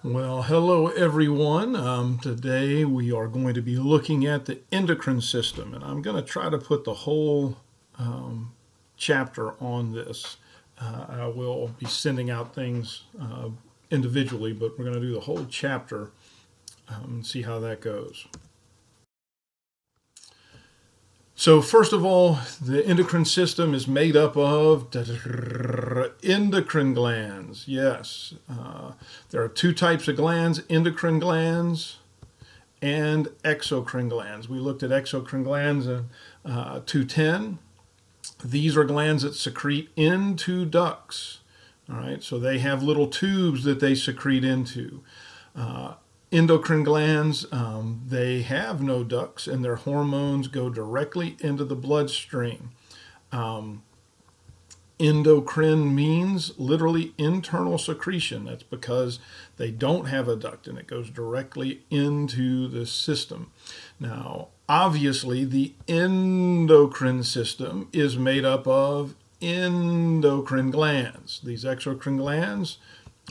Well, hello everyone. Today we are going to be looking at the endocrine system, and I'm going to try to put the whole chapter on this. I will be sending out things individually, but we're going to do the whole chapter and see how that goes. So first of all, the endocrine system is made up of endocrine glands. Yes, there are two types of glands, endocrine glands and exocrine glands. We looked at exocrine glands in 210. These are glands that secrete into ducts. All right, so they have little tubes that they secrete into. Endocrine glands, they have no ducts and their hormones go directly into the bloodstream. Endocrine means literally internal secretion. That's because they don't have a duct and it goes directly into the system. Now, obviously, the endocrine system is made up of endocrine glands. These exocrine glands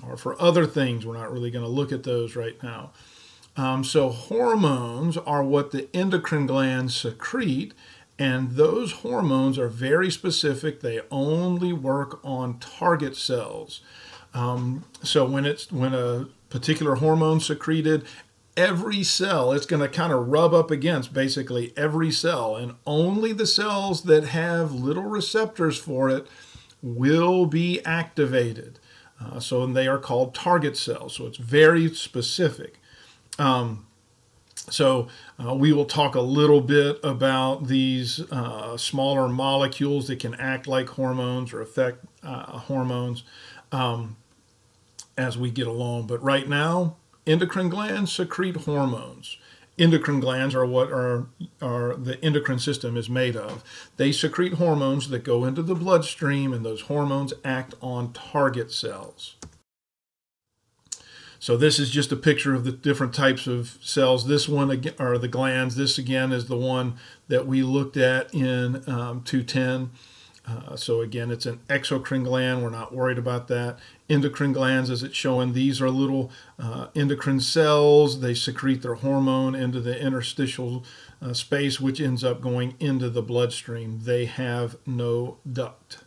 or for other things. We're not really going to look at those right now. So hormones are what the endocrine glands secrete, and those hormones are very specific. They only work on target cells. So when a particular hormone secreted, every cell, it's going to kind of rub up against basically every cell, and only the cells that have little receptors for it will be activated. So they are called target cells. So it's very specific. We will talk a little bit about these smaller molecules that can act like hormones or affect hormones as we get along. But right now, endocrine glands secrete hormones. Endocrine glands are what the endocrine system is made of. They secrete hormones that go into the bloodstream, and those hormones act on target cells. So this is just a picture of the different types of cells. This one again are the glands. This again is the one that we looked at in 210. So again, it's an exocrine gland. We're not worried about that. Endocrine glands, as it's showing, these are little endocrine cells. They secrete their hormone into the interstitial space, which ends up going into the bloodstream. They have no duct.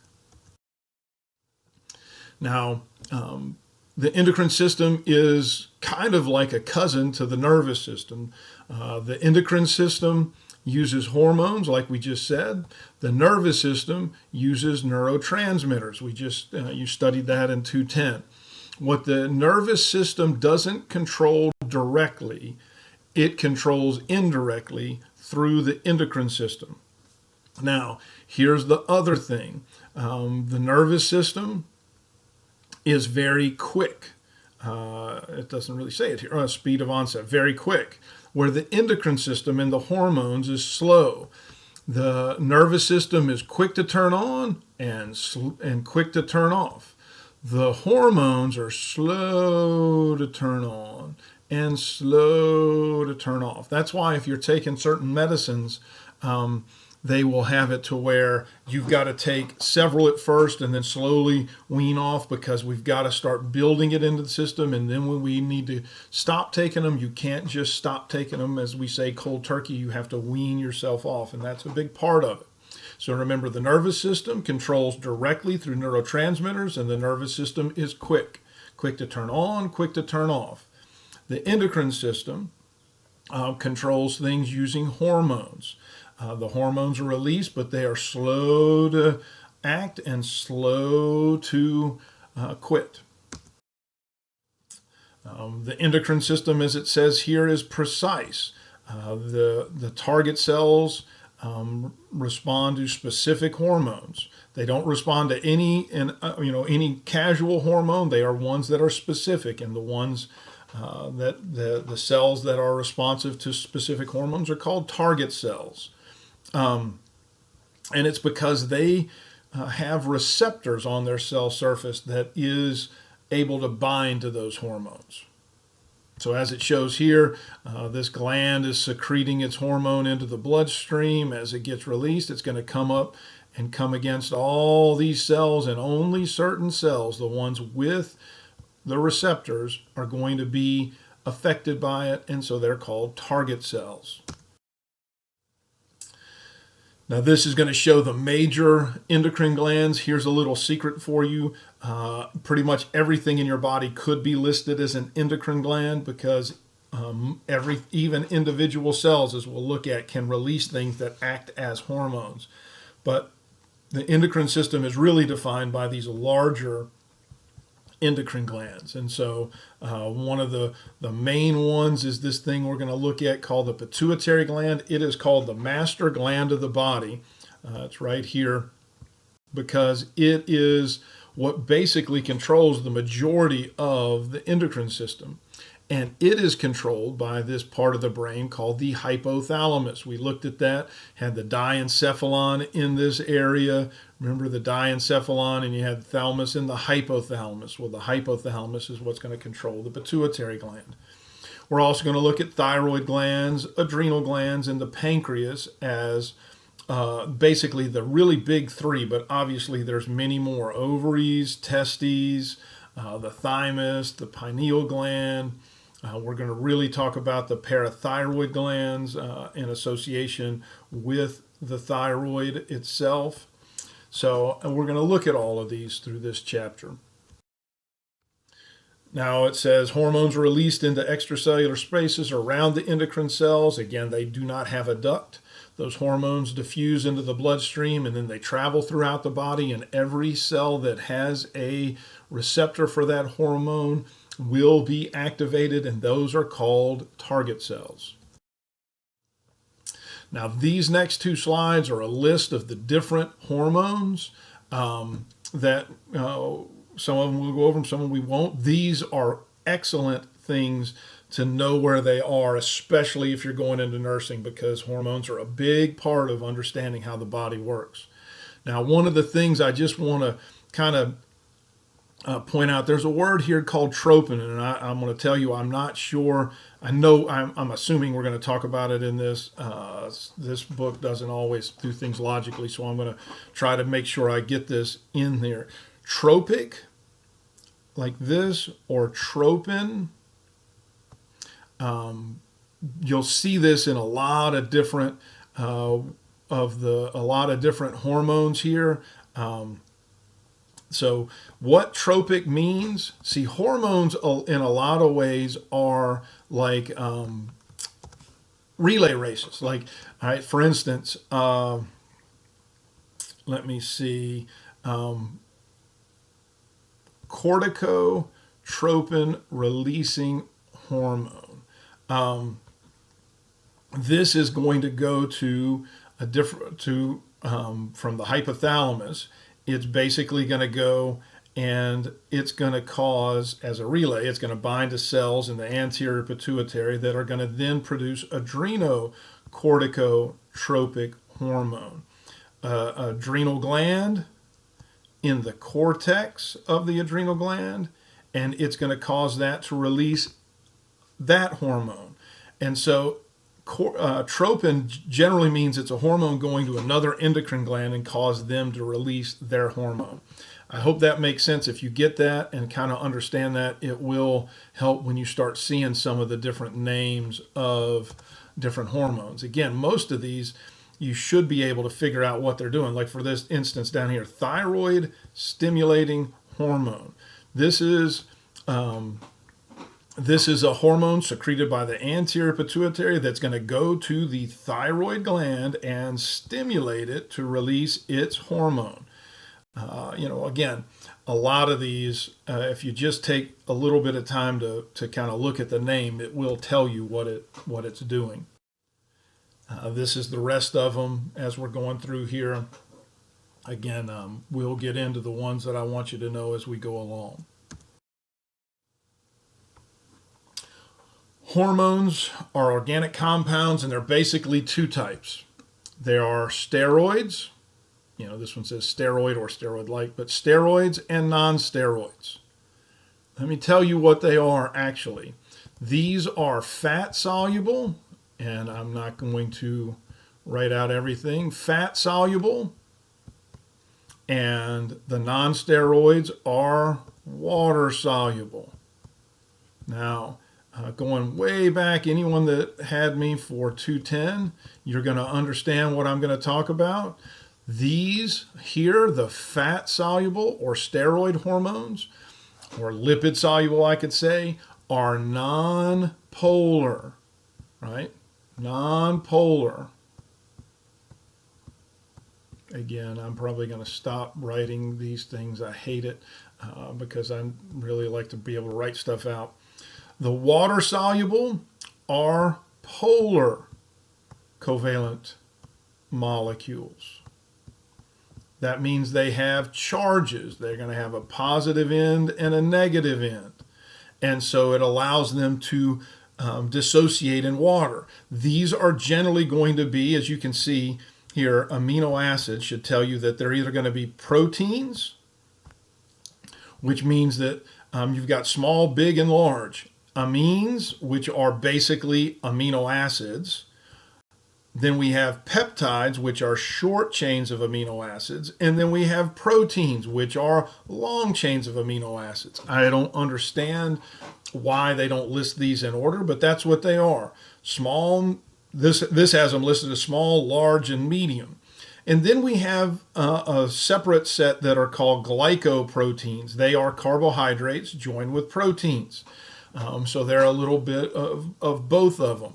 Now, the endocrine system is kind of like a cousin to the nervous system. The endocrine system uses hormones, like we just said. The nervous system uses neurotransmitters. You studied that in 210. What the nervous system doesn't control directly, it controls indirectly through the endocrine system. Now, here's the other thing. The nervous system is very quick. It doesn't really say it here. Speed of onset, very quick. Where the endocrine system and the hormones is slow. The nervous system is quick to turn on and quick to turn off. The hormones are slow to turn on and slow to turn off. That's why if you're taking certain medicines, they will have it to where you've got to take several at first and then slowly wean off, because we've got to start building it into the system. And then when we need to stop taking them, you can't just stop taking them, as we say, cold turkey. You have to wean yourself off, and that's a big part of it. So remember, the nervous system controls directly through neurotransmitters, and the nervous system is quick to turn on, quick to turn off. The endocrine system controls things using hormones. The hormones are released, but they are slow to act and slow to quit. The endocrine system, as it says here, is precise. The target cells respond to specific hormones. They don't respond to any casual hormone. They are ones that are specific, and the ones the cells that are responsive to specific hormones are called target cells. And it's because they have receptors on their cell surface that is able to bind to those hormones. So as it shows here, this gland is secreting its hormone into the bloodstream. As it gets released, it's going to come up and come against all these cells, and only certain cells, the ones with the receptors are going to be affected by it, and so they're called target cells. Now this is going to show the major endocrine glands. Here's a little secret for you. Pretty much everything in your body could be listed as an endocrine gland because even individual cells, as we'll look at, can release things that act as hormones. But the endocrine system is really defined by these larger endocrine glands. And so one of the main ones is this thing we're going to look at called the pituitary gland. It is called the master gland of the body. It's right here because it is what basically controls the majority of the endocrine system. And it is controlled by this part of the brain called the hypothalamus. We looked at that, had the diencephalon in this area. Remember the diencephalon, and you had the thalamus and the hypothalamus. Well, the hypothalamus is what's going to control the pituitary gland. We're also going to look at thyroid glands, adrenal glands, and the pancreas as basically the really big three, but obviously there's many more: ovaries, testes, the thymus, the pineal gland. We're going to really talk about the parathyroid glands in association with the thyroid itself. So we're going to look at all of these through this chapter. Now it says hormones are released into extracellular spaces around the endocrine cells. Again, they do not have a duct. Those hormones diffuse into the bloodstream and then they travel throughout the body, and every cell that has a receptor for that hormone will be activated, and those are called target cells. Now these next two slides are a list of the different hormones that some of them we'll go over them, some of them we won't. These are excellent things to know where they are, especially if you're going into nursing, because hormones are a big part of understanding how the body works. Now, one of the things I just want to kind of point out, there's a word here called tropin, and I'm going to tell you I'm not sure. I know I'm assuming we're going to talk about it in this. This book doesn't always do things logically, so I'm going to try to make sure I get this in there. Tropic, like this, or tropin. You'll see this in a lot of different different hormones here. So what tropic means? See, hormones in a lot of ways are like relay races. Like, all right, for instance, let me see, corticotropin releasing hormone. This is going to go to a different from the hypothalamus. It's basically going to go and it's going to cause, as a relay, it's going to bind to cells in the anterior pituitary that are going to then produce adrenocorticotropic hormone. Adrenal gland in the cortex of the adrenal gland, and it's going to cause that to release that hormone. And so tropin generally means it's a hormone going to another endocrine gland and cause them to release their hormone. I hope that makes sense. If you get that and kind of understand that, it will help when you start seeing some of the different names of different hormones. Again, most of these you should be able to figure out what they're doing. Like for this instance down here, thyroid stimulating hormone. This is a hormone secreted by the anterior pituitary that's going to go to the thyroid gland and stimulate it to release its hormone. Again, a lot of these, if you just take a little bit of time to kind of look at the name, it will tell you what it's doing. This is the rest of them as we're going through here. Again, we'll get into the ones that I want you to know as we go along. Hormones are organic compounds, and they're basically two types. There are steroids. This one says steroid or steroid-like, but steroids and non-steroids. Let me tell you what they are actually. These are fat-soluble, and I'm not going to write out everything. Fat-soluble, and the non-steroids are water-soluble. Now, going way back, anyone that had me for 210, you're going to understand what I'm going to talk about. These here, the fat soluble or steroid hormones, or lipid soluble, I could say, are non-polar, right? Non-polar. Again, I'm probably going to stop writing these things. I hate it because I really like to be able to write stuff out. The water soluble are polar covalent molecules. That means they have charges. They're going to have a positive end and a negative end. And so it allows them to dissociate in water. These are generally going to be, as you can see here, amino acids should tell you that they're either going to be proteins, which means that you've got small, big, and large. Amines, which are basically amino acids. Then we have peptides, which are short chains of amino acids. And then we have proteins, which are long chains of amino acids. I don't understand why they don't list these in order, but that's what they are. Small, this has them listed as small, large, and medium. And then we have a separate set that are called glycoproteins. They are carbohydrates joined with proteins. So they're a little bit of both of them.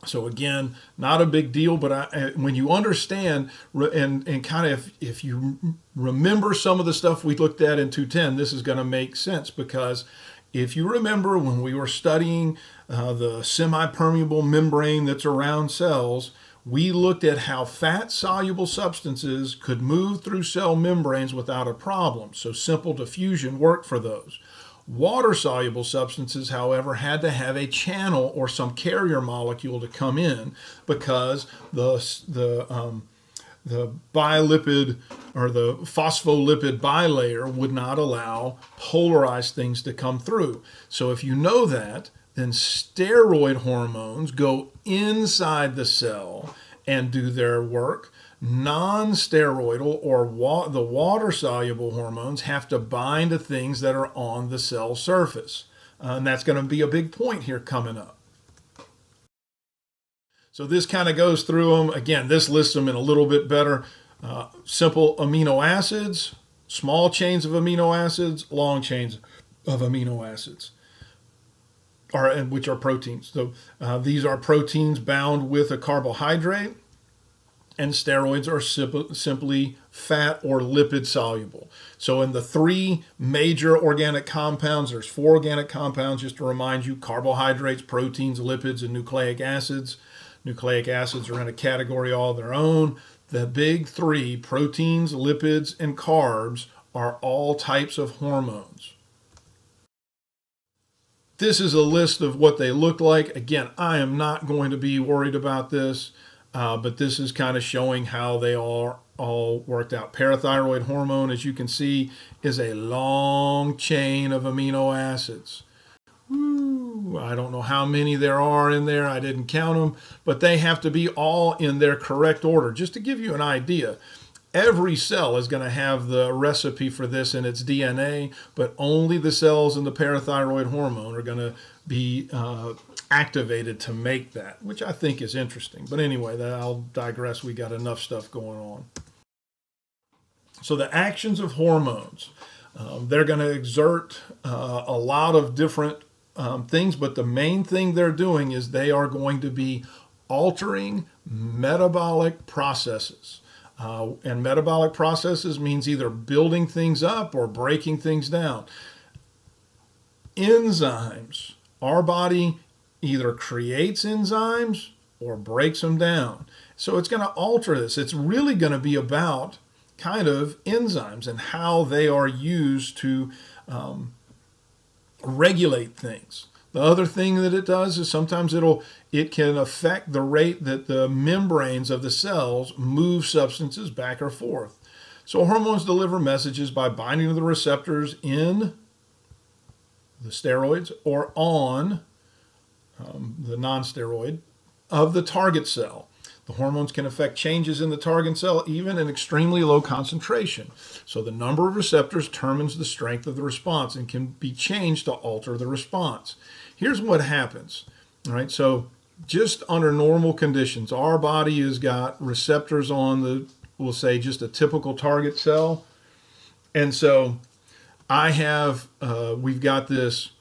So again, not a big deal, but when you understand and kind of if you remember some of the stuff we looked at in 210, this is going to make sense, because if you remember when we were studying the semi-permeable membrane that's around cells, we looked at how fat-soluble substances could move through cell membranes without a problem. So simple diffusion worked for those. Water-soluble substances, however, had to have a channel or some carrier molecule to come in, because the bilipid or the phospholipid bilayer would not allow polarized things to come through. So if you know that, then steroid hormones go inside the cell and do their work. Non-steroidal or the water-soluble hormones have to bind to things that are on the cell surface. And that's going to be a big point here coming up. So this kind of goes through them. Again, this lists them in a little bit better. Simple amino acids, small chains of amino acids, long chains of amino acids, which are proteins. So these are proteins bound with a carbohydrate. And steroids are simply fat or lipid soluble. So in the three major organic compounds, there's 4 organic compounds, just to remind you: carbohydrates, proteins, lipids, and nucleic acids. Nucleic acids are in a category all their own. The big 3, proteins, lipids, and carbs, are all types of hormones. This is a list of what they look like. Again, I am not going to be worried about this. But this is kind of showing how they are all worked out. Parathyroid hormone, as you can see, is a long chain of amino acids. I don't know how many there are in there. I didn't count them, but they have to be all in their correct order. Just to give you an idea, every cell is going to have the recipe for this in its DNA, but only the cells in the parathyroid hormone are going to be activated to make that, which I think is interesting. But anyway, I'll digress. We got enough stuff going on. So the actions of hormones, they're going to exert a lot of different things, but the main thing they're doing is they are going to be altering metabolic processes. And metabolic processes means either building things up or breaking things down. Enzymes, our body either creates enzymes or breaks them down. So it's going to alter this. It's really going to be about kind of enzymes and how they are used to regulate things. The other thing that it does is sometimes it can affect the rate that the membranes of the cells move substances back or forth. So hormones deliver messages by binding to the receptors in the steroids or on the nonsteroid of the target cell. The hormones can affect changes in the target cell, even in extremely low concentration. So the number of receptors determines the strength of the response and can be changed to alter the response. Here's what happens. All right, so just under normal conditions, our body has got receptors on the, we'll say, just a typical target cell. And so we've got this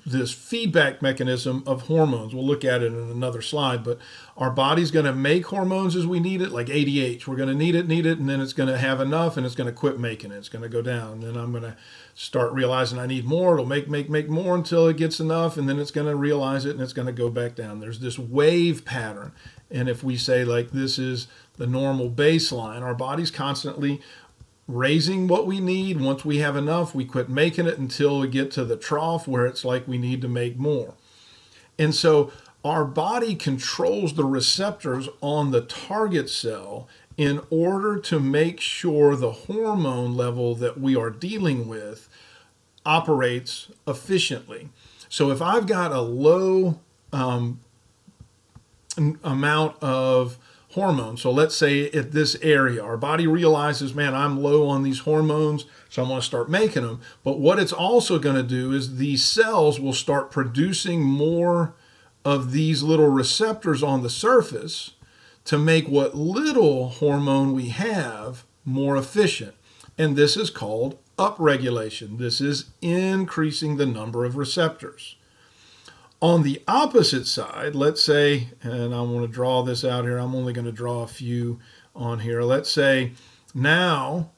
this feedback mechanism of hormones. We'll look at it in another slide, but our body's going to make hormones as we need it, like ADH. We're going to need it, and then it's going to have enough, and it's going to quit making it. It's going to go down. Then I'm going to start realizing I need more. It'll make more until it gets enough, and then it's going to realize it, and it's going to go back down. There's this wave pattern. And if we say, like, this is the normal baseline, our body's constantly raising what we need. Once we have enough, we quit making it until we get to the trough where it's like we need to make more. And so our body controls the receptors on the target cell in order to make sure the hormone level that we are dealing with operates efficiently. So if I've got a low amount of hormones. So let's say at this area, our body realizes, man, I'm low on these hormones, so I'm going to start making them. But what it's also going to do is these cells will start producing more of these little receptors on the surface to make what little hormone we have more efficient. And this is called upregulation. This is increasing the number of receptors. On the opposite side, let's say, and I want to draw this out here, I'm only going to draw a few on here. Let's say now,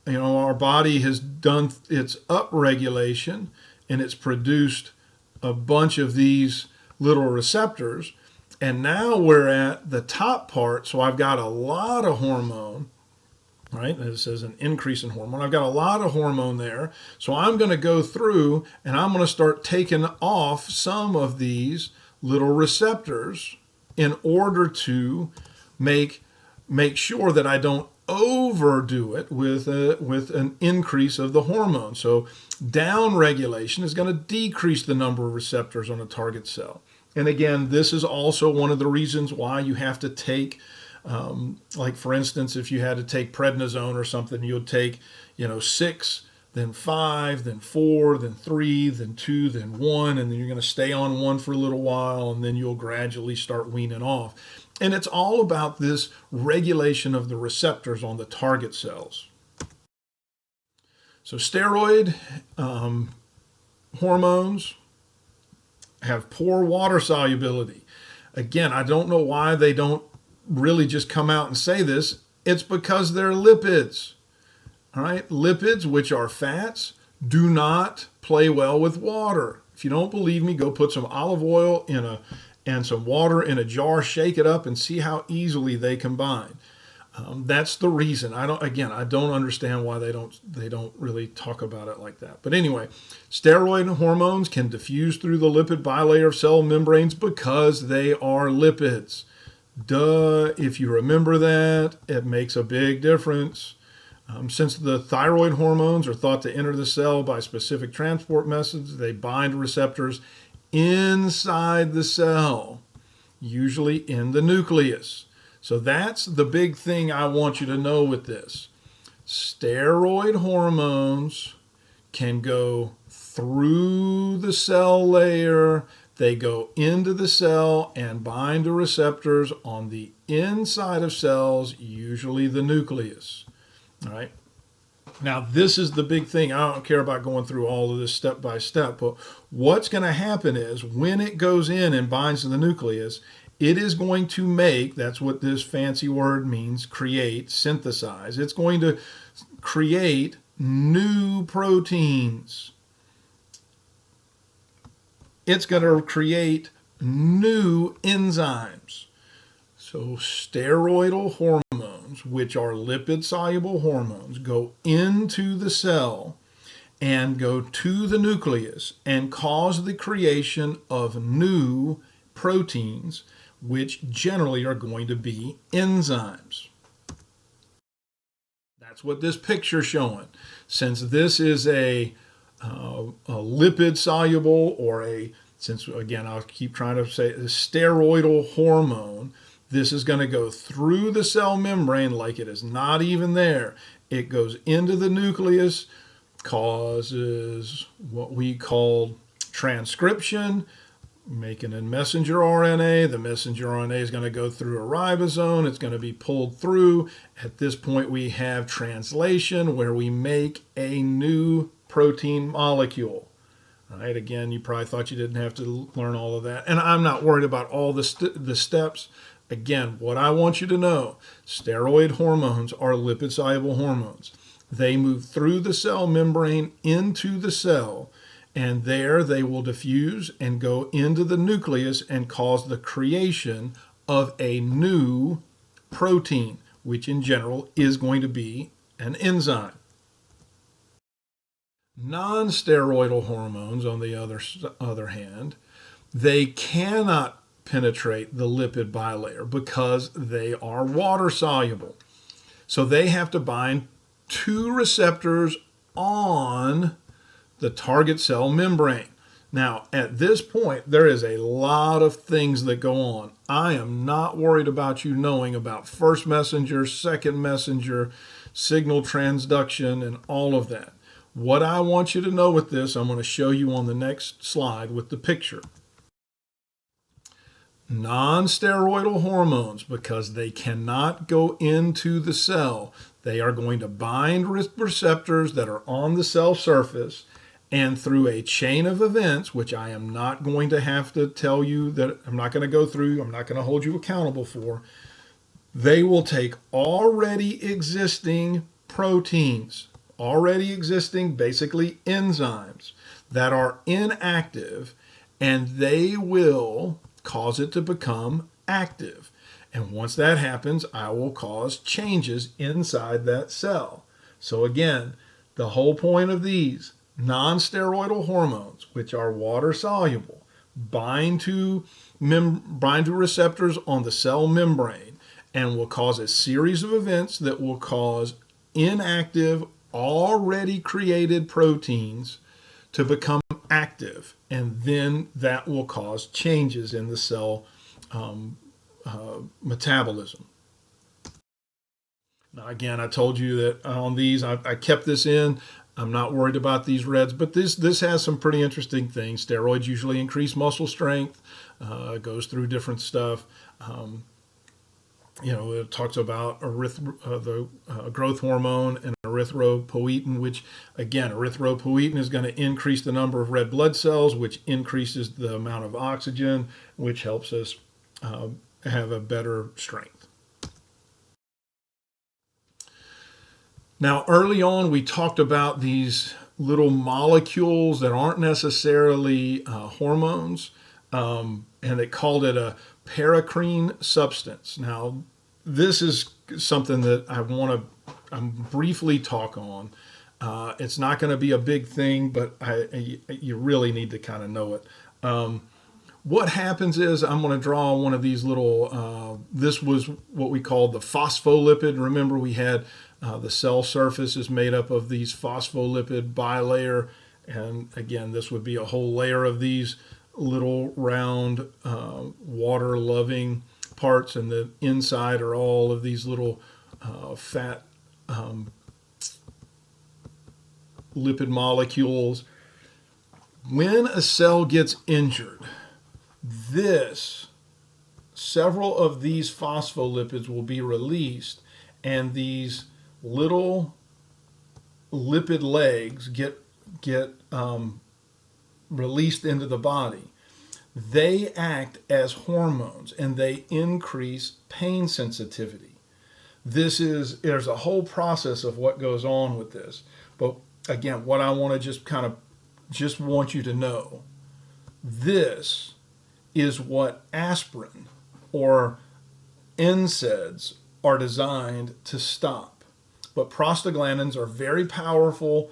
our body has done its upregulation and it's produced a bunch of these little receptors. And now we're at the top part. So I've got a lot of hormone, right? It says an increase in hormone. I've got a lot of hormone there. So I'm going to go through and I'm going to start taking off some of these little receptors in order to make sure that I don't overdo it with an increase of the hormone. So down regulation is going to decrease the number of receptors on a target cell. And again, this is also one of the reasons why you have to take like for instance, if you had to take prednisone or something, you'd take, 6, then 5, then 4, then 3, then 2, then 1, and then you're going to stay on one for a little while, and then you'll gradually start weaning off. And it's all about this regulation of the receptors on the target cells. So steroid hormones have poor water solubility. Again, I don't know why they don't really just come out and say this. It's because they're lipids. All right, lipids, which are fats, do not play well with water. If you don't believe me, go put some olive oil and some water in a jar, shake it up, and see how easily they combine. That's the reason. I don't understand why they don't really talk about it like that. But anyway, steroid hormones can diffuse through the lipid bilayer of cell membranes because they are lipids. Duh, if you remember that, it makes a big difference. Since the thyroid hormones are thought to enter the cell by specific transport methods, they bind receptors inside the cell, usually in the nucleus. So that's the big thing I want you to know with this. Steroid hormones can go through the cell layer. They go into the cell and bind to receptors on the inside of cells, usually the nucleus. All right. Now, this is the big thing. I don't care about going through all of this step by step, but what's going to happen is when it goes in and binds to the nucleus, it is going to make, that's what this fancy word means, create, synthesize. It's going to create new proteins. It's going to create new enzymes. So steroidal hormones, which are lipid-soluble hormones, go into the cell and go to the nucleus and cause the creation of new proteins, which generally are going to be enzymes. That's what this picture is showing. Since this is a lipid-soluble or a since again, I'll keep trying to say the steroidal hormone, this is going to go through the cell membrane like it is not even there. It goes into the nucleus, causes what we call transcription, making a messenger RNA. The messenger RNA is going to go through a ribosome. It's going to be pulled through. At this point, we have translation where we make a new protein molecule. All right, again, you probably thought you didn't have to learn all of that. And I'm not worried about all the steps. Again, what I want you to know, steroid hormones are lipid-soluble hormones. They move through the cell membrane into the cell, and there they will diffuse and go into the nucleus and cause the creation of a new protein, which in general is going to be an enzyme. Non-steroidal hormones, on the other hand, they cannot penetrate the lipid bilayer because they are water soluble. So they have to bind to receptors on the target cell membrane. Now, at this point, there is a lot of things that go on. I am not worried about you knowing about first messenger, second messenger, signal transduction, and all of that. What I want you to know with this, I'm going to show you on the next slide with the picture. Non-steroidal hormones, because they cannot go into the cell, they are going to bind receptors that are on the cell surface, and through a chain of events, which I am not going to have to tell you, that I'm not going to go through, I'm not going to hold you accountable for, they will take already existing proteins, already existing basically enzymes that are inactive, and they will cause it to become active. And once that happens, I will cause changes inside that cell. So again, the whole point of these non-steroidal hormones, which are water soluble, bind to receptors on the cell membrane and will cause a series of events that will cause inactive, already created proteins to become active, and then that will cause changes in the cell metabolism. Now, again, I told you that on these, I kept this in. I'm not worried about these reds, but this has some pretty interesting things. Steroids usually increase muscle strength, goes through different stuff. It talks about the growth hormone and erythropoietin, which, again, erythropoietin is going to increase the number of red blood cells, which increases the amount of oxygen, which helps us have a better strength. Now, early on, we talked about these little molecules that aren't necessarily hormones, and they called it a paracrine substance. Now, this is something that I want to briefly talk on. It's not going to be a big thing, but you really need to kind of know it. What happens is I'm going to draw one of these little, this was what we called the phospholipid. Remember, we had the cell surface is made up of these phospholipid bilayer. And again, this would be a whole layer of these little round water-loving parts, and the inside are all of these little fat lipid molecules. When a cell gets injured, several of these phospholipids will be released, and these little lipid legs get released into the body. They act as hormones, and they increase pain sensitivity. There's a whole process of what goes on with this. But again, what I want to just want you to know, this is what aspirin or NSAIDs are designed to stop. But prostaglandins are very powerful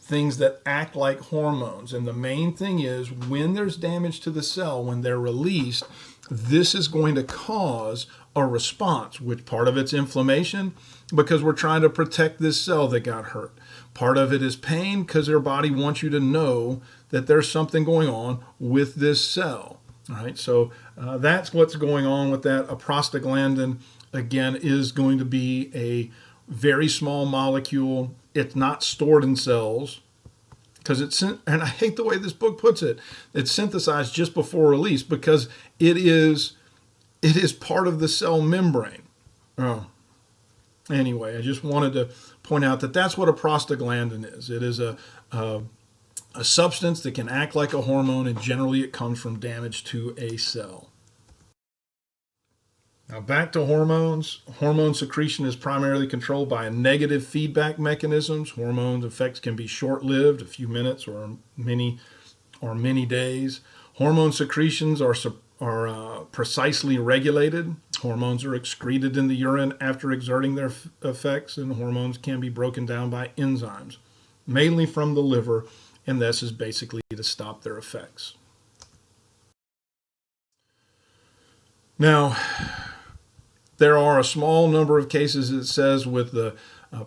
things that act like hormones. And the main thing is, when there's damage to the cell, when they're released, this is going to cause a response, which part of it's inflammation, because we're trying to protect this cell that got hurt. Part of it is pain because their body wants you to know that there's something going on with this cell. All right, so that's what's going on with that. A prostaglandin, again, is going to be a very small molecule. It's not stored in cells because and I hate the way this book puts it, it's synthesized just before release because it is part of the cell membrane. Oh. Anyway, I just wanted to point out that that's what a prostaglandin is. It is a substance that can act like a hormone, and generally it comes from damage to a cell. Now back to hormones. Hormone secretion is primarily controlled by negative feedback mechanisms. Hormone effects can be short-lived, a few minutes or many days. Hormone secretions are precisely regulated. Hormones are excreted in the urine after exerting their effects, and hormones can be broken down by enzymes, mainly from the liver, and this is basically to stop their effects. Now, there are a small number of cases, it says, with the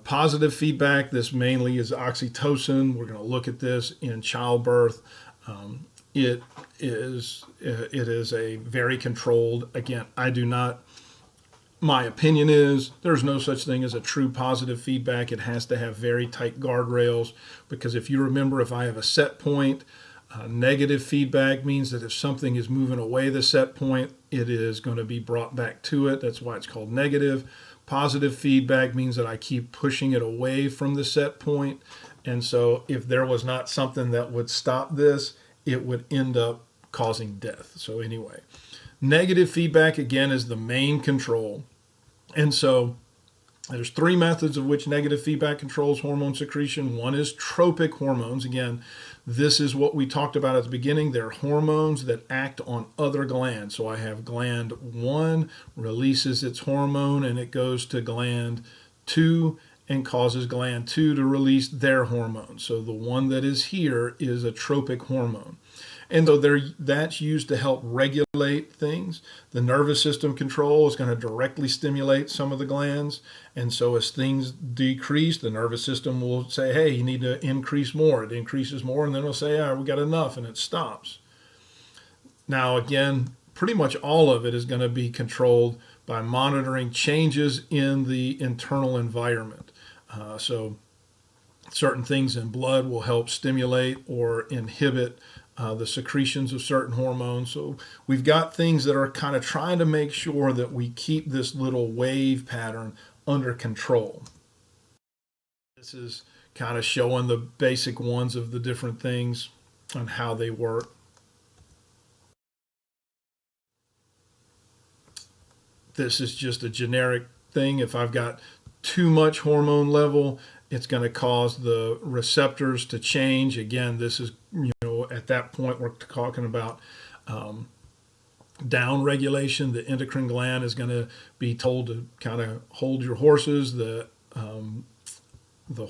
positive feedback. This mainly is oxytocin. We're going to look at this in childbirth. It is a very controlled, again, my opinion is there's no such thing as a true positive feedback. It has to have very tight guardrails, because if you remember, if I have a set point, negative feedback means that if something is moving away the set point, it is going to be brought back to it. That's why it's called negative. Positive feedback means that I keep pushing it away from the set point. And so if there was not something that would stop this, it would end up causing death. So anyway, negative feedback, again, is the main control. And so there's three methods of which negative feedback controls hormone secretion. One is tropic hormones. Again, this is what we talked about at the beginning. They're hormones that act on other glands. So I have gland 1 releases its hormone, and it goes to gland 2 and causes gland 2 to release their hormone. So the one that is here is a tropic hormone. And so that's used to help regulate things. The nervous system control is going to directly stimulate some of the glands. And so as things decrease, the nervous system will say, hey, you need to increase more. It increases more, and then it'll say, all right, we got enough, and it stops. Now, again, pretty much all of it is going to be controlled by monitoring changes in the internal environment. So certain things in blood will help stimulate or inhibit the secretions of certain hormones. So we've got things that are kind of trying to make sure that we keep this little wave pattern under control. This is kind of showing the basic ones of the different things and how they work. This is just a generic thing. If I've got too much hormone level, it's going to cause the receptors to change. Again, this is, at that point, we're talking about down regulation. The endocrine gland is going to be told to kind of hold your horses. The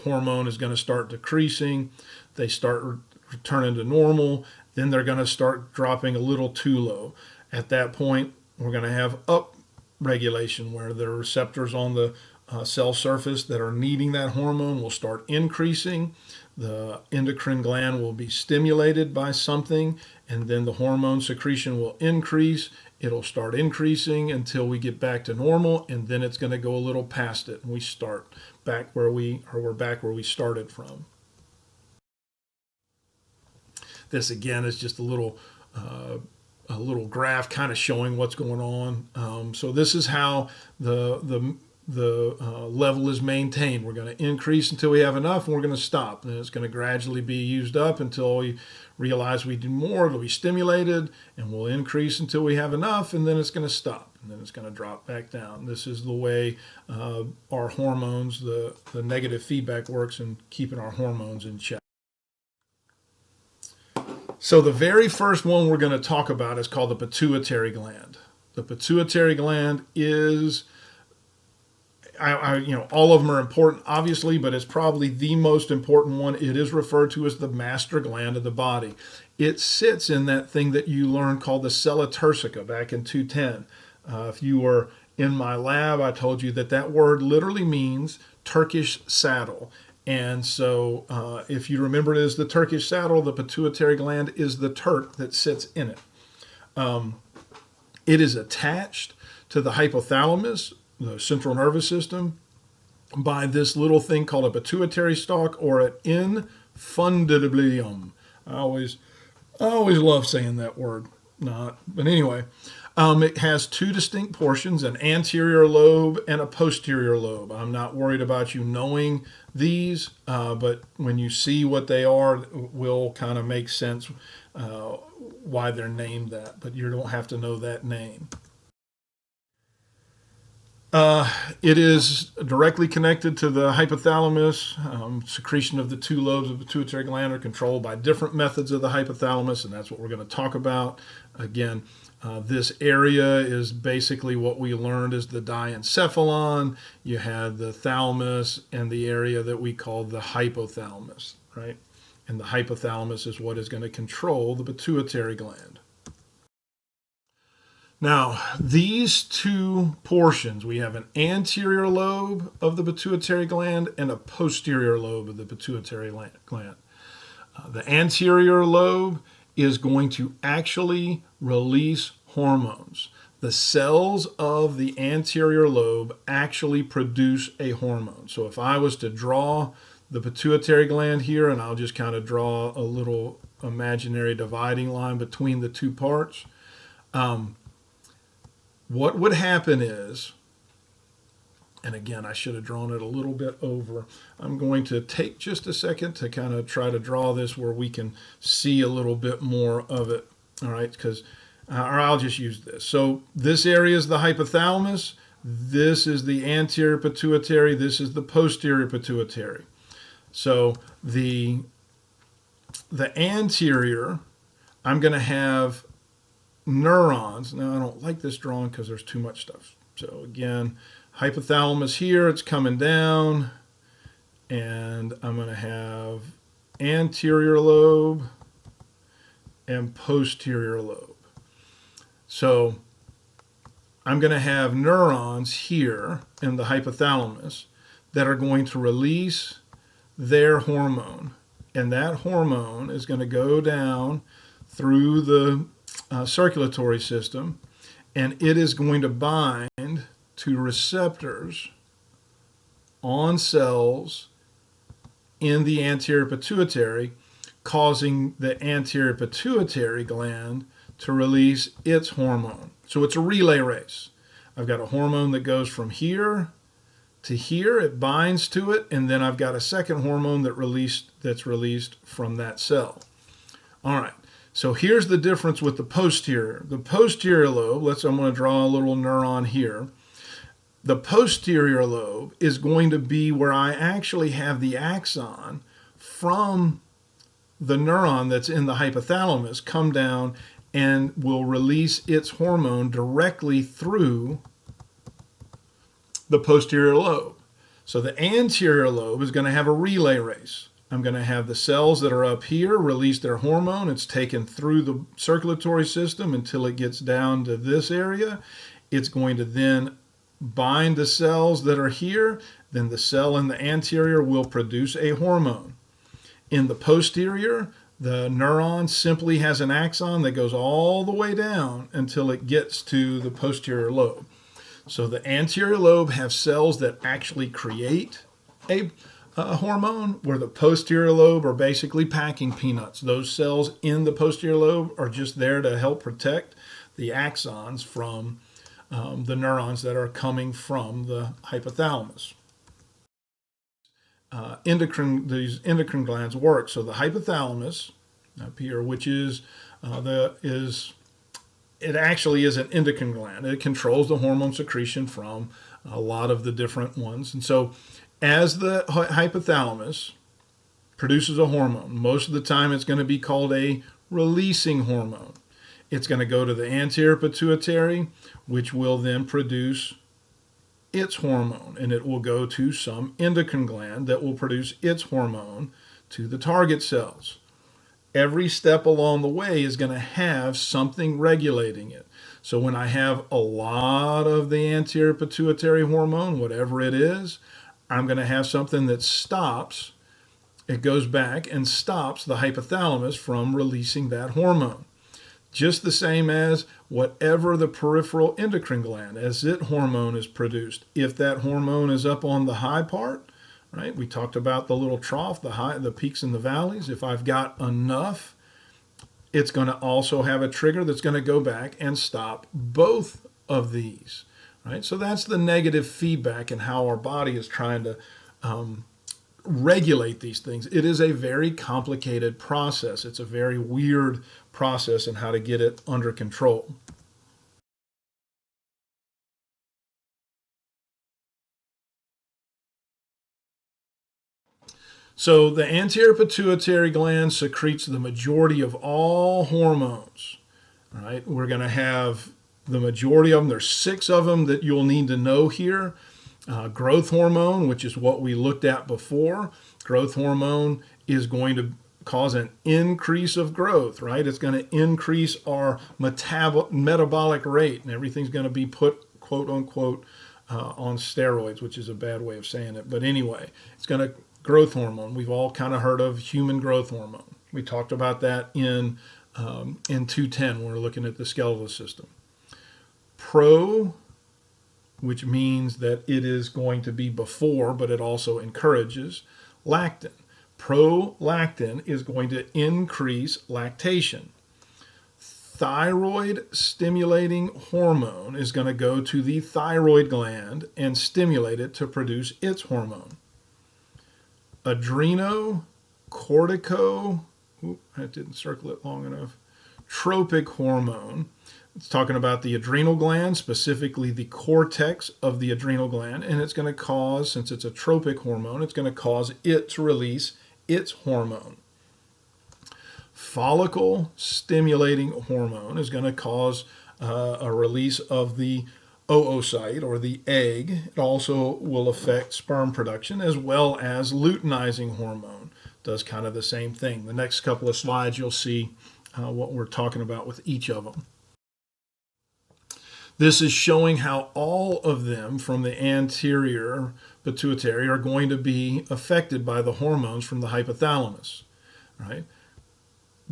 hormone is going to start decreasing. They start returning to normal. Then they're going to start dropping a little too low. At that point, we're going to have up regulation, where the receptors on the cell surface that are needing that hormone will start increasing. The endocrine gland will be stimulated by something, and then the hormone secretion will increase. It'll start increasing until we get back to normal, and then it's going to go a little past it, and we start back where we're back where we started from. This again is just a little graph kind of showing what's going on. So this is how the level is maintained. We're going to increase until we have enough, and we're going to stop. And it's going to gradually be used up until we realize we do more. It'll be stimulated, and we'll increase until we have enough, and then it's going to stop, and then it's going to drop back down. This is the way our hormones, the negative feedback works in keeping our hormones in check. So the very first one we're going to talk about is called the pituitary gland. The pituitary gland is, all of them are important, obviously, but it's probably the most important one. It is referred to as the master gland of the body. It sits in that thing that you learned called the sella turcica back in 210. If you were in my lab, I told you that word literally means Turkish saddle. And so if you remember it as the Turkish saddle, the pituitary gland is the Turk that sits in it. It is attached to the hypothalamus, the central nervous system, by this little thing called a pituitary stalk or an infundibulium. I always love saying that word. Not, but anyway, it has two distinct portions, an anterior lobe and a posterior lobe. I'm not worried about you knowing these, but when you see what they are, it will kind of make sense why they're named that, but you don't have to know that name. It is directly connected to the hypothalamus. Secretion of the two lobes of the pituitary gland are controlled by different methods of the hypothalamus, and that's what we're going to talk about. Again, this area is basically what we learned as the diencephalon. You had the thalamus and the area that we call the hypothalamus, right? And the hypothalamus is what is going to control the pituitary gland. Now, these two portions, we have an anterior lobe of the pituitary gland and a posterior lobe of the pituitary gland. The anterior lobe is going to actually release hormones. The cells of the anterior lobe actually produce a hormone. So if I was to draw the pituitary gland here, and I'll just kind of draw a little imaginary dividing line between the two parts, what would happen is, and again, I should have drawn it a little bit over. I'm going to take just a second to kind of try to draw this where we can see a little bit more of it. All right, because, or I'll just use this. So this area is the hypothalamus. This is the anterior pituitary. This is the posterior pituitary. So the anterior, I'm going to have neurons. Now, I don't like this drawing because there's too much stuff. So again, hypothalamus here, it's coming down, and I'm going to have anterior lobe and posterior lobe. So I'm going to have neurons here in the hypothalamus that are going to release their hormone, and that hormone is going to go down through the circulatory system, and it is going to bind to receptors on cells in the anterior pituitary, causing the anterior pituitary gland to release its hormone. So it's a relay race. I've got a hormone that goes from here to here, it binds to it, and then I've got a second hormone that's released from that cell. All right. So here's the difference with the posterior. The posterior lobe, I'm going to draw a little neuron here. The posterior lobe is going to be where I actually have the axon from the neuron that's in the hypothalamus come down and will release its hormone directly through the posterior lobe. So the anterior lobe is going to have a relay race. I'm going to have the cells that are up here release their hormone. It's taken through the circulatory system until it gets down to this area. It's going to then bind the cells that are here. Then the cell in the anterior will produce a hormone. In the posterior, the neuron simply has an axon that goes all the way down until it gets to the posterior lobe. So the anterior lobe have cells that actually create a hormone, where the posterior lobe are basically packing peanuts. Those cells in the posterior lobe are just there to help protect the axons from the neurons that are coming from the hypothalamus. These endocrine glands work. So the hypothalamus up here, which is it actually is an endocrine gland. It controls the hormone secretion from a lot of the different ones. And so as the hypothalamus produces a hormone, most of the time it's going to be called a releasing hormone. It's going to go to the anterior pituitary, which will then produce its hormone, and it will go to some endocrine gland that will produce its hormone to the target cells. Every step along the way is going to have something regulating it. So when I have a lot of the anterior pituitary hormone, whatever it is, I'm going to have something that stops it goes back and stops the hypothalamus from releasing that hormone. Just the same as whatever the peripheral endocrine gland, as it hormone is produced. If that hormone is up on the high part, right? We talked about the little trough, the peaks and the valleys. If I've got enough, it's going to also have a trigger that's going to go back and stop both of these, right? So that's the negative feedback and how our body is trying to regulate these things. It is a very complicated process. It's a very weird process in how to get it under control. So the anterior pituitary gland secretes the majority of all hormones, right? We're going to have the majority of them. There's 6 of them that you'll need to know here. Growth hormone, which is what we looked at before. Growth hormone is going to cause an increase of growth, right? It's going to increase our metabolic rate, and everything's going to be put, quote unquote, on steroids, which is a bad way of saying it. But anyway, it's going to growth hormone. We've all kind of heard of human growth hormone. We talked about that in 210 when we're looking at the skeletal system. Pro, which means that it is going to be before, but it also encourages lactin. Prolactin is going to increase lactation. Thyroid stimulating hormone is going to go to the thyroid gland and stimulate it to produce its hormone. Adrenocortico, I didn't circle it long enough, tropic hormone. It's talking about the adrenal gland, specifically the cortex of the adrenal gland, and it's going to cause, since it's a tropic hormone, it's going to cause it to release its hormone. Follicle stimulating hormone is going to cause a release of the oocyte or the egg. It also will affect sperm production, as well as luteinizing hormone. Does kind of the same thing. The next couple of slides you'll see what we're talking about with each of them. This is showing how all of them from the anterior pituitary are going to be affected by the hormones from the hypothalamus, right?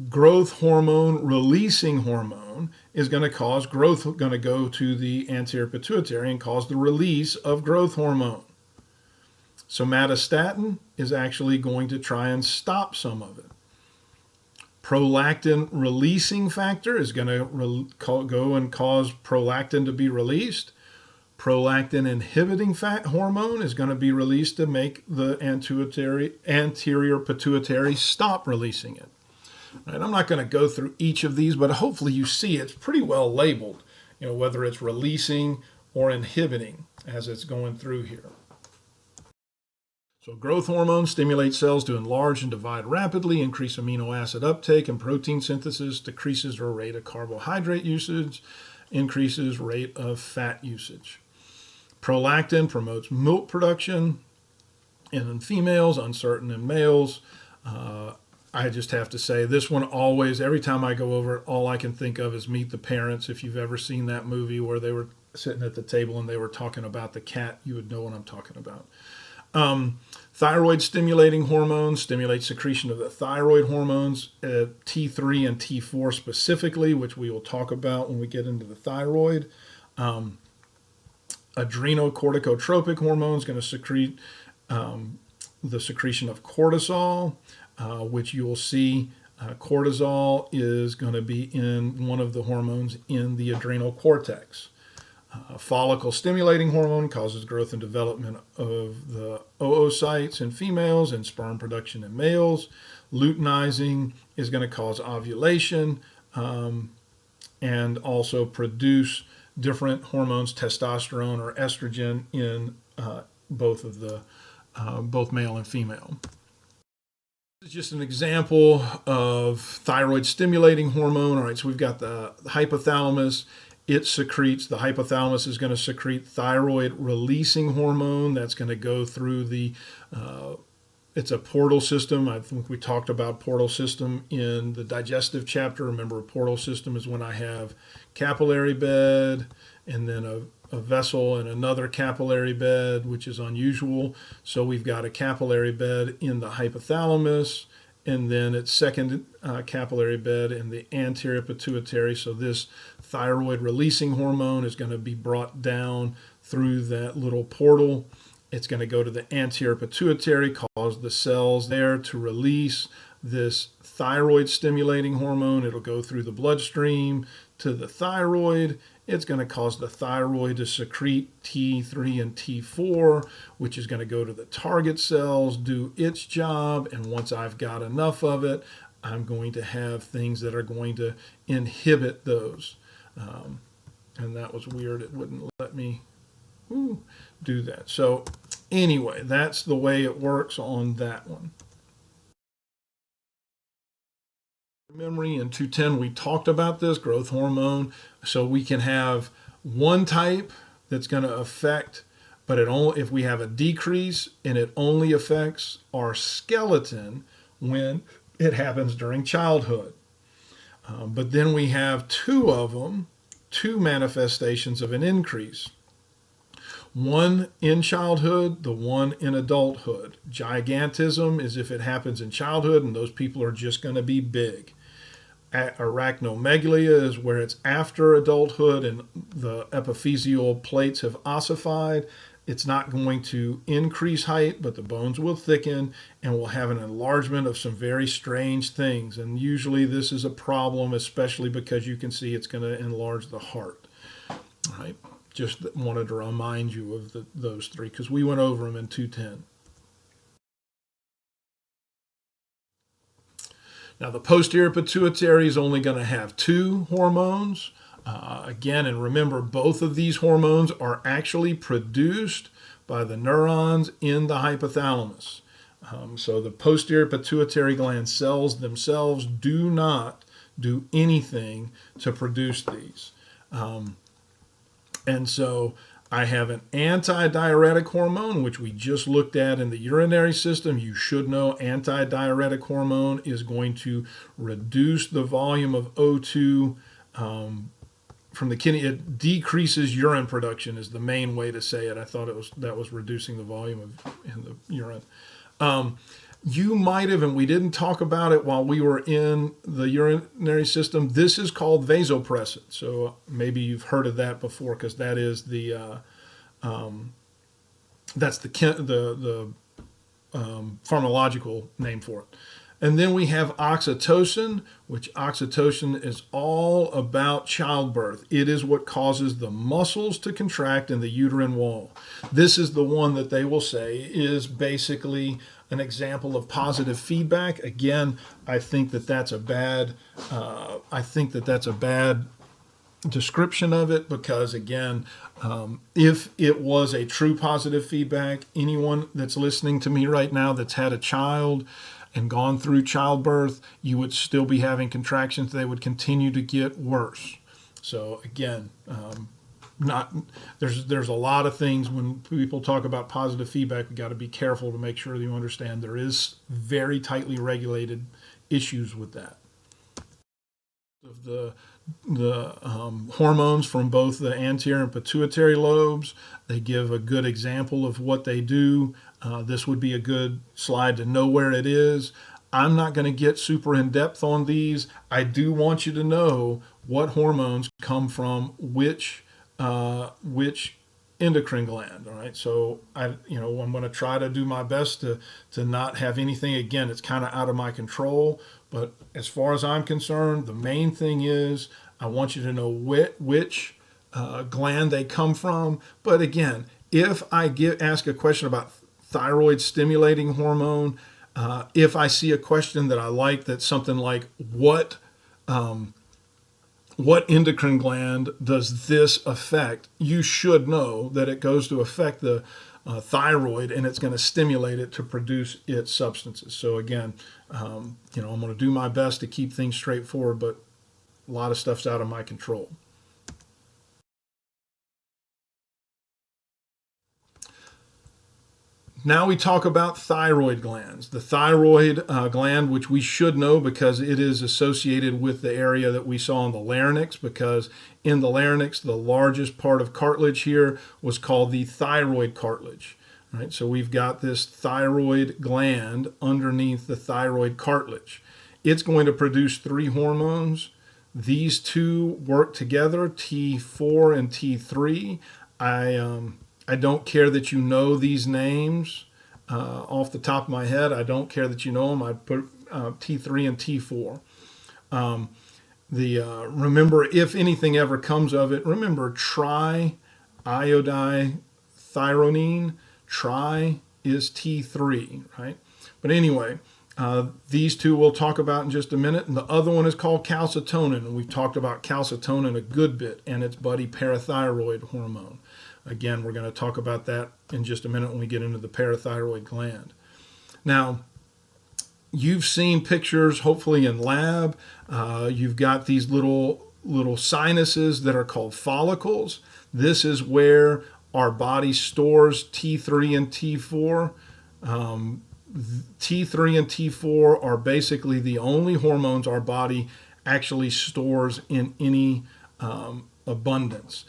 Growth hormone releasing hormone is going to cause growth, going to go to the anterior pituitary and cause the release of growth hormone. Somatostatin is actually going to try and stop some of it. Prolactin releasing factor is going to go and cause prolactin to be released. Prolactin inhibiting hormone is going to be released to make the anterior pituitary stop releasing it. Right, I'm not going to go through each of these, but hopefully you see it's pretty well labeled, whether it's releasing or inhibiting as it's going through here. So growth hormone stimulates cells to enlarge and divide rapidly, increase amino acid uptake and protein synthesis, decreases the rate of carbohydrate usage, increases rate of fat usage. Prolactin promotes milk production in females, uncertain in males. I just have to say this one always, every time I go over it, all I can think of is Meet the Parents. If you've ever seen that movie where they were sitting at the table and they were talking about the cat, you would know what I'm talking about. Thyroid stimulating hormones stimulate secretion of the thyroid hormones, T3 and T4 specifically, which we will talk about when we get into the thyroid. Adrenocorticotropic hormone is going to secrete the secretion of cortisol, which you will see cortisol is going to be in one of the hormones in the adrenal cortex. Follicle stimulating hormone causes growth and development of the oocytes in females and sperm production in males. Luteinizing is going to cause ovulation and also produce different hormones, testosterone or estrogen, in both male and female. This is just an example of thyroid stimulating hormone. All right, so we've got the hypothalamus. It secretes, the hypothalamus is going to secrete thyroid releasing hormone. That's going to go through it's a portal system. I think we talked about portal system in the digestive chapter. Remember, a portal system is when I have capillary bed and then a vessel and another capillary bed, which is unusual. So we've got a capillary bed in the hypothalamus, and then its second capillary bed in the anterior pituitary. So this thyroid releasing hormone is going to be brought down through that little portal. It's going to go to the anterior pituitary, cause the cells there to release this thyroid stimulating hormone. It'll go through the bloodstream to the thyroid. It's going to cause the thyroid to secrete T3 and T4, which is going to go to the target cells, do its job. And once I've got enough of it, I'm going to have things that are going to inhibit those. And that was weird. It wouldn't let me do that. So anyway, that's the way it works on that one. Memory in 210, we talked about this growth hormone. So we can have one type that's going to affect, but it only, if we have a decrease, and it only affects our skeleton when it happens during childhood. But then we have two of them, two manifestations of an increase. One in childhood, the one in adulthood. Gigantism is if it happens in childhood, and those people are just going to be big. Arachnomegalia is where it's after adulthood and the epiphyseal plates have ossified. It's not going to increase height, but the bones will thicken and we'll have an enlargement of some very strange things. And usually this is a problem, especially because you can see it's going to enlarge the heart. All right. Just wanted to remind you of those three because we went over them in 210. Now, the posterior pituitary is only going to have two hormones. Again, and remember, both of these hormones are actually produced by the neurons in the hypothalamus. So the posterior pituitary gland cells themselves do not do anything to produce these. And so I have an antidiuretic hormone, which we just looked at in the urinary system. You should know antidiuretic hormone is going to reduce the volume of O2 from the kidney. It decreases urine production is the main way to say it. I thought that was reducing the volume in the urine. You might have, and we didn't talk about it while we were in the urinary system. This is called vasopressin. So maybe you've heard of that before, because that is that's the pharmacological name for it. And then we have oxytocin, which oxytocin is all about childbirth. It is what causes the muscles to contract in the uterine wall. This is the one that they will say is basically an example of positive feedback. Again, I think that that's a bad description of it, because again, if it was a true positive feedback, anyone that's listening to me right now that's had a child and gone through childbirth, you would still be having contractions. They would continue to get worse. So again, there's a lot of things when people talk about positive feedback. We got to be careful to make sure that you understand there is very tightly regulated issues with that. Of the hormones from both the anterior and pituitary lobes, they give a good example of what they do. This would be a good slide to know where it is. I'm not going to get super in depth on these. I do want you to know what hormones come from which endocrine gland. All right. So I'm going to try to do my best to not have anything. Again, it's kind of out of my control. But as far as I'm concerned, the main thing is I want you to know which gland they come from. But again, if I ask a question about thyroid stimulating hormone, if I see a question that I like, that's something like what endocrine gland does this affect, you should know that it goes to affect the thyroid, and it's going to stimulate it to produce its substances. So again, I'm going to do my best to keep things straightforward, but a lot of stuff's out of my control. Now we talk about thyroid glands. The thyroid gland, which we should know because it is associated with the area that we saw in the larynx, because in the larynx, the largest part of cartilage here was called the thyroid cartilage. Right? So we've got this thyroid gland underneath the thyroid cartilage. It's going to produce three hormones. These two work together, T4 and T3. I don't care that you know these names off the top of my head. I don't care that you know them. I put T3 and T4. Remember, if anything ever comes of it, remember triiodithyronine. Tri is T3, right? But anyway, these two we'll talk about in just a minute. And the other one is called calcitonin. And we've talked about calcitonin a good bit and its buddy parathyroid hormone. Again, we're going to talk about that in just a minute when we get into the parathyroid gland. Now, you've seen pictures, hopefully in lab. You've got these little sinuses that are called follicles. This is where our body stores T3 and T4. T3 and T4 are basically the only hormones our body actually stores in any abundance.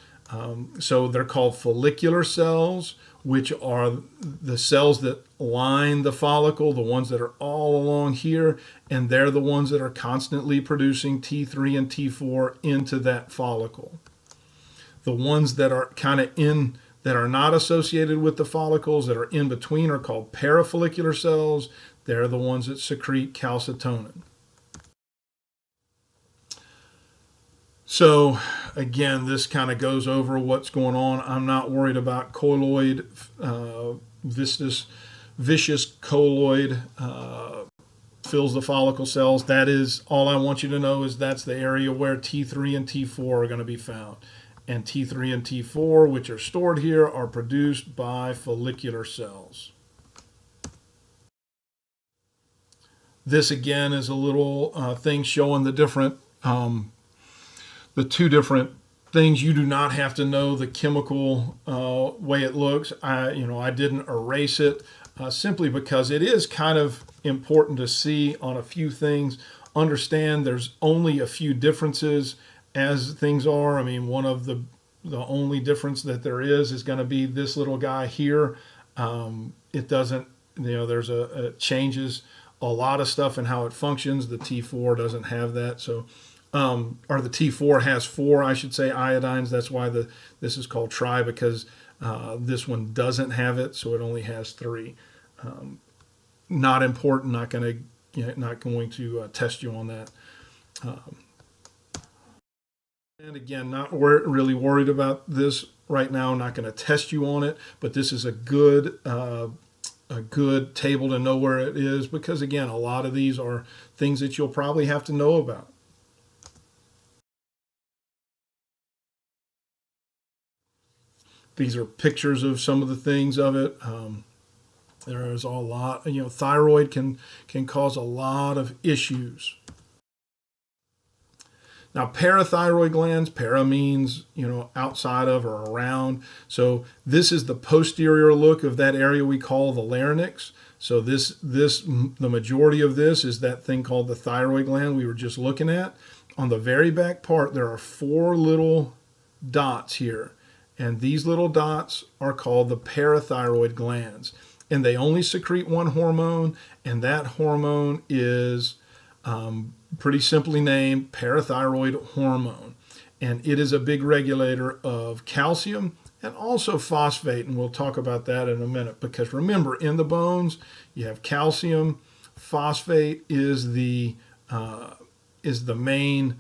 So they're called follicular cells, which are the cells that line the follicle, the ones that are all along here, and they're the ones that are constantly producing T3 and T4 into that follicle. The ones that are kind of that are not associated with the follicles, that are in between, are called parafollicular cells. They're the ones that secrete calcitonin. So again, this kind of goes over what's going on. I'm not worried about colloid, vicious colloid fills the follicle cells. That is all I want you to know, is that's the area where T3 and T4 are going to be found. And T3 and T4, which are stored here, are produced by follicular cells. This again is a little thing showing the different the two different things. You do not have to know the chemical way it looks. I didn't erase it simply because it is kind of important to see on a few things. Understand there's only a few differences as things are. I mean, one of the only difference that there is going to be this little guy here. It doesn't, there's it changes a lot of stuff in how it functions. The T4 doesn't have that. So or the T4 has 4, I should say, iodines. That's why this is called tri, because this one doesn't have it, so it only has 3. Not important. Not going to test you on that. And again, not really worried about this right now. Not going to test you on it, but this is a good table to know where it is, because again, a lot of these are things that you'll probably have to know about. These are pictures of some of the things of it. There is a lot. Thyroid can cause a lot of issues. Now, parathyroid glands, para means, outside of or around. So this is the posterior look of that area we call the larynx. So the majority of this is that thing called the thyroid gland we were just looking at. On the very back part, there are 4 little dots here. And these little dots are called the parathyroid glands. And they only secrete one hormone, and that hormone is pretty simply named parathyroid hormone. And it is a big regulator of calcium and also phosphate, and we'll talk about that in a minute. Because remember, in the bones, you have calcium. Phosphate is the main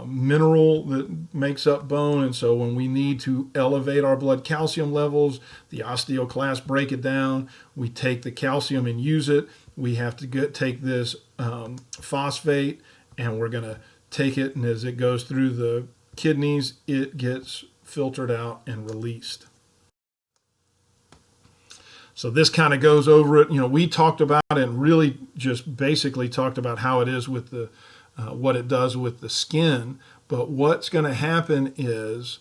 mineral that makes up bone. And so when we need to elevate our blood calcium levels, the osteoclasts break it down. We take the calcium and use it. We have to take this phosphate, and we're going to take it, and as it goes through the kidneys, it gets filtered out and released. So this kind of goes over it. We talked about it and really just basically talked about how it is with the what it does with the skin. But what's going to happen is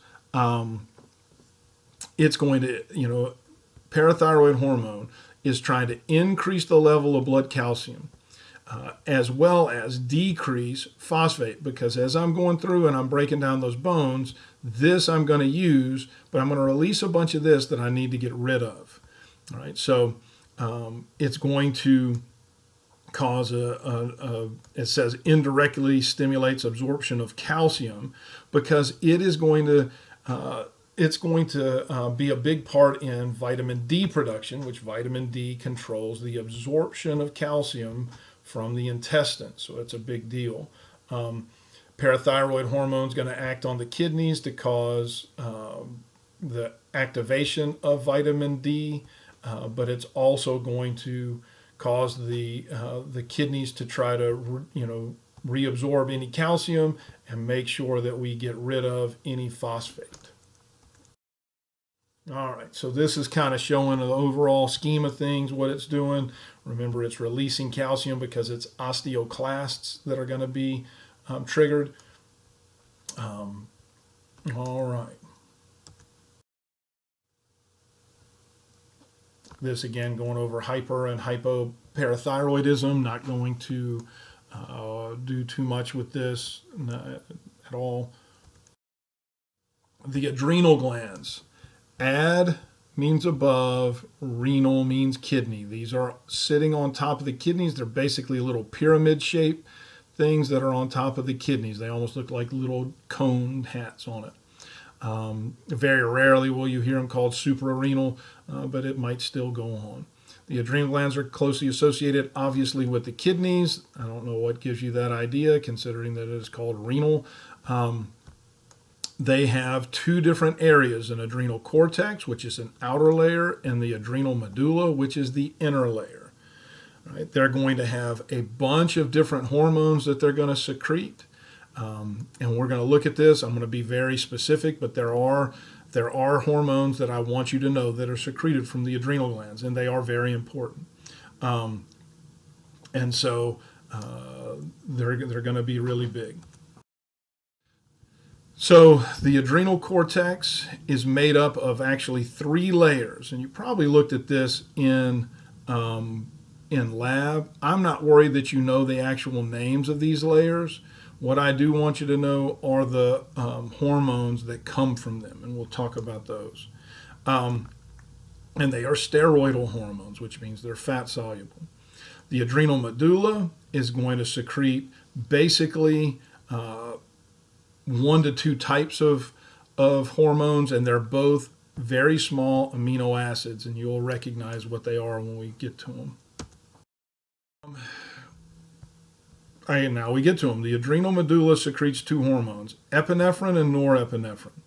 it's going to, parathyroid hormone is trying to increase the level of blood calcium, as well as decrease phosphate, because as I'm going through and I'm breaking down those bones, this I'm going to use, but I'm going to release a bunch of this that I need to get rid of. All right, so it's going to cause it says indirectly stimulates absorption of calcium, because it is going to be a big part in vitamin D production, which vitamin D controls the absorption of calcium from the intestine. So it's a big deal. Parathyroid hormone is going to act on the kidneys to cause the activation of vitamin D, but it's also going to cause the kidneys to try to reabsorb any calcium and make sure that we get rid of any phosphate. All right, so this is kind of showing the overall scheme of things, what it's doing. Remember, it's releasing calcium because it's osteoclasts that are going to be triggered. All right. This again going over hyper and hypoparathyroidism. Not going to do too much with this at all. The adrenal glands. Ad means above, renal means kidney. These are sitting on top of the kidneys. They're basically little pyramid shaped things that are on top of the kidneys. They almost look like little cone hats on it. Very rarely will you hear them called suprarenal, but it might still go on. The adrenal glands are closely associated, obviously, with the kidneys. I don't know what gives you that idea, considering that it is called renal. They have two different areas, an adrenal cortex, which is an outer layer, and the adrenal medulla, which is the inner layer. Right? They're going to have a bunch of different hormones that they're going to secrete. And we're going to look at this. I'm going to be very specific, but there are hormones that I want you to know that are secreted from the adrenal glands, and they are very important. And so they're going to be really big. So the adrenal cortex is made up of actually 3 layers, and you probably looked at this in lab. I'm not worried that you know the actual names of these layers. What I do want you to know are the hormones that come from them, and we'll talk about those. And they are steroidal hormones, which means they're fat soluble. The adrenal medulla is going to secrete basically 1 to 2 types of hormones, and they're both very small amino acids, and you'll recognize what they are when we get to them. Now we get to them. The adrenal medulla secretes 2 hormones, epinephrine and norepinephrine,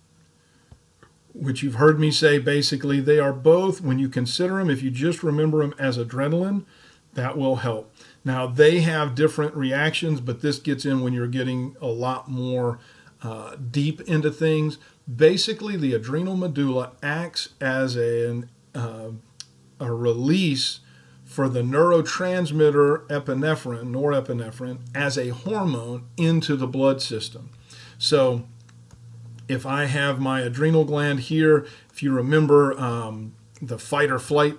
which you've heard me say basically they are both, when you consider them, if you just remember them as adrenaline, that will help. Now they have different reactions, but this gets in when you're getting a lot more deep into things. Basically, the adrenal medulla acts as a release for the neurotransmitter epinephrine, norepinephrine, as a hormone into the blood system. So if I have my adrenal gland here, if you remember the fight or flight,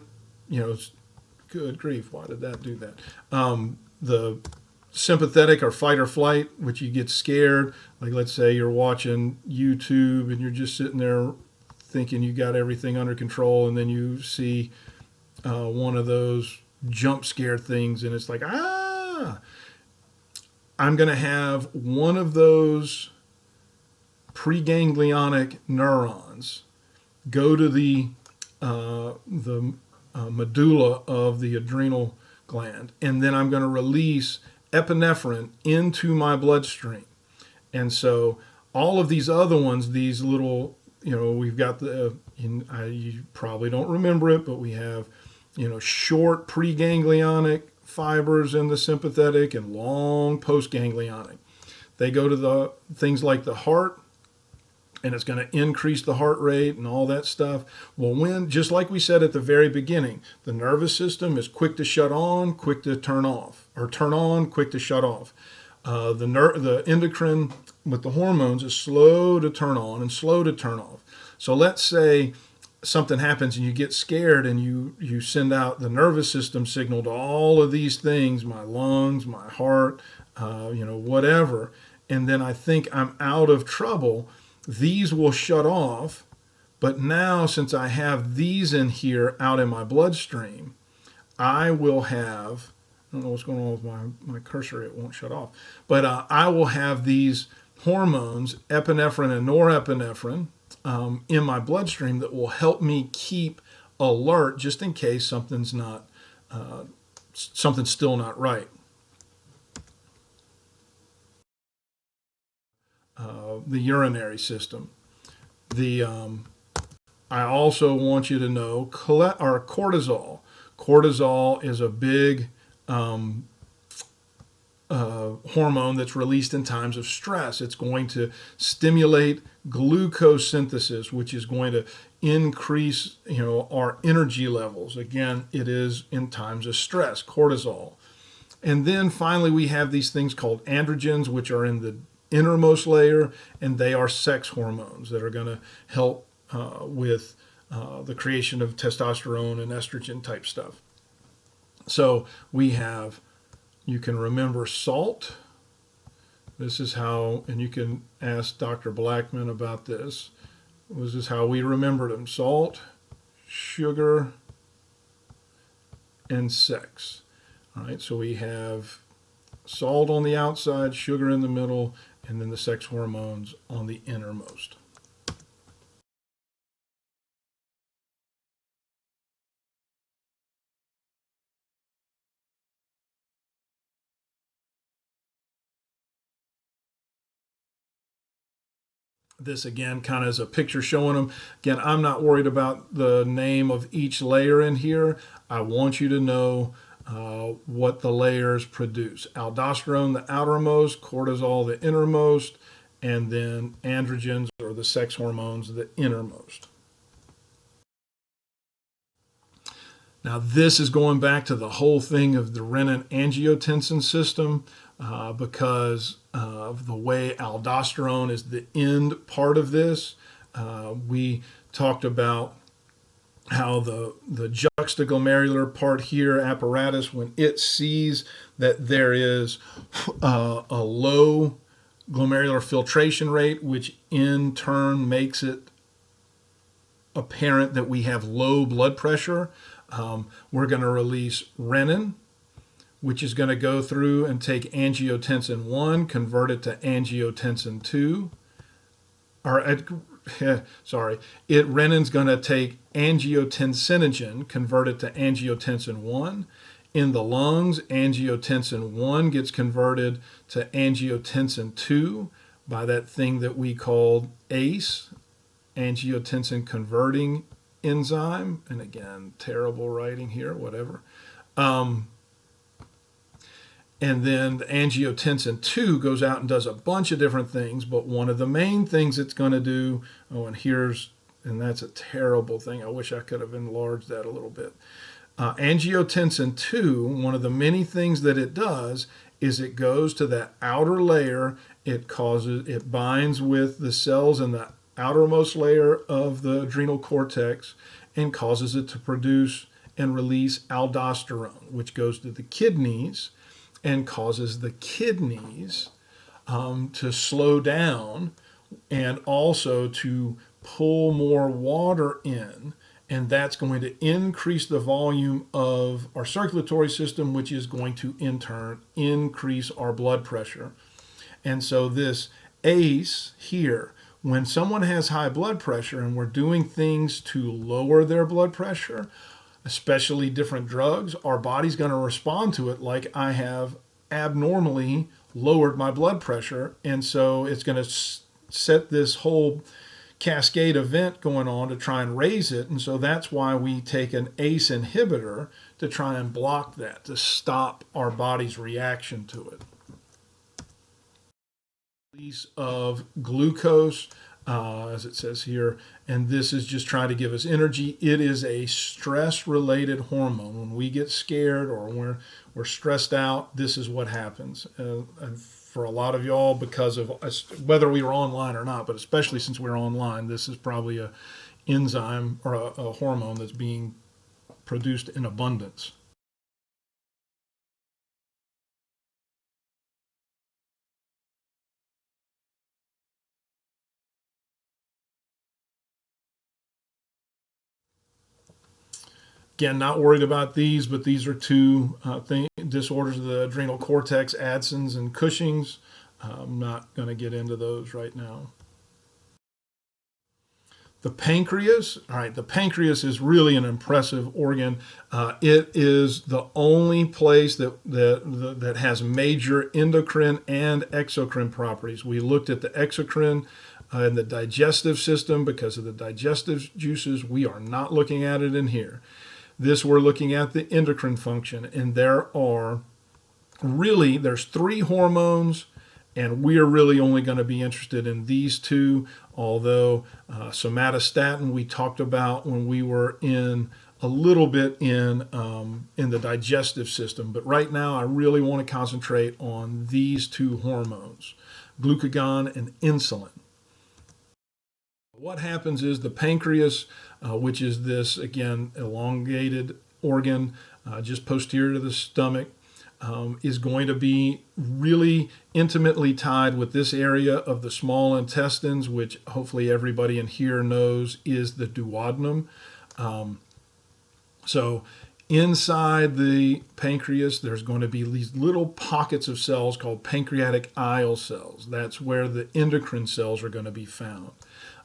good grief, why did that do that? The sympathetic or fight or flight, which you get scared, like let's say you're watching YouTube and you're just sitting there thinking you got everything under control, and then you see one of those jump scare things, and it's like, I'm going to have one of those preganglionic neurons go to the medulla of the adrenal gland, and then I'm going to release epinephrine into my bloodstream. And so all of these other ones, these little, we've got you probably don't remember it, but we have, short preganglionic fibers in the sympathetic and long postganglionic. They go to the things like the heart, and it's going to increase the heart rate and all that stuff. Well, just like we said at the very beginning, the nervous system is quick to shut on, quick to turn off, or turn on, quick to shut off. The endocrine with the hormones is slow to turn on and slow to turn off. So let's say something happens and you get scared and you send out the nervous system signal to all of these things, my lungs, my heart, whatever. And then I think I'm out of trouble. These will shut off. But now, since I have these in here out in my bloodstream, I will have, I don't know what's going on with my cursor, it won't shut off. But I will have these hormones, epinephrine and norepinephrine, in my bloodstream that will help me keep alert just in case something's still not right. The urinary system. I also want you to know cortisol. Cortisol is a big hormone that's released in times of stress. It's going to stimulate glucose synthesis, which is going to increase, our energy levels. Again, it is in times of stress, cortisol. And then finally, we have these things called androgens, which are in the innermost layer, and they are sex hormones that are going to help with the creation of testosterone and estrogen type stuff. So we have, you can remember salt. This is how, and you can ask Dr. Blackman about this. This is how we remembered them: salt, sugar, and sex. All right, so we have salt on the outside, sugar in the middle, and then the sex hormones on the innermost. This again kind of is a picture showing them. Again, I'm not worried about the name of each layer in here. I want you to know what the layers produce. Aldosterone, the outermost, cortisol, the innermost, and then androgens, or the sex hormones, the innermost. Now, this is going back to the whole thing of the renin-angiotensin system, because of the way aldosterone is the end part of this. We talked about how the juxtaglomerular part here, apparatus, when it sees that there is a low glomerular filtration rate, which in turn makes it apparent that we have low blood pressure, we're going to release renin, which is going to go through and take angiotensin 1, convert it to angiotensin 2. Renin's going to take angiotensinogen, convert it to angiotensin 1. In the lungs, angiotensin 1 gets converted to angiotensin 2 by that thing that we called ACE, angiotensin converting enzyme. And again, terrible writing here, whatever. And then the angiotensin 2 goes out and does a bunch of different things, but one of the main things it's going to do, and that's a terrible thing. I wish I could have enlarged that a little bit. Angiotensin 2, one of the many things that it does is it goes to that outer layer. It binds with the cells in the outermost layer of the adrenal cortex and causes it to produce and release aldosterone, which goes to the kidneys and causes the kidneys to slow down and also to pull more water in. And that's going to increase the volume of our circulatory system, which is going to in turn increase our blood pressure. And so this ACE here, when someone has high blood pressure and we're doing things to lower their blood pressure, especially different drugs, our body's going to respond to it like I have abnormally lowered my blood pressure. And so it's going to set this whole cascade event going on to try and raise it. And so that's why we take an ACE inhibitor to try and block that, to stop our body's reaction to it. Release of glucose, as it says here, and this is just trying to give us energy. It is a stress-related hormone. When we get scared or when we're stressed out, this is what happens. And for a lot of y'all, because of whether we were online or not, but especially since we're online, this is probably a enzyme or a hormone that's being produced in abundance. Again, not worried about these, but these are two disorders of the adrenal cortex, Addison's and Cushing's. I'm not going to get into those right now. The pancreas, all right, the pancreas is really an impressive organ. It is the only place that has major endocrine and exocrine properties. We looked at the exocrine in the digestive system because of the digestive juices. We are not looking at it in here. We're looking at the endocrine function, and there's 3 hormones, and we are really only going to be interested in these 2, although somatostatin we talked about when we were in a little bit in the digestive system. But right now I really want to concentrate on these 2 hormones, glucagon and insulin. What happens is the pancreas, which is this, again, elongated organ just posterior to the stomach, is going to be really intimately tied with this area of the small intestines, which hopefully everybody in here knows is the duodenum. So inside the pancreas, there's going to be these little pockets of cells called pancreatic isle cells. That's where the endocrine cells are going to be found.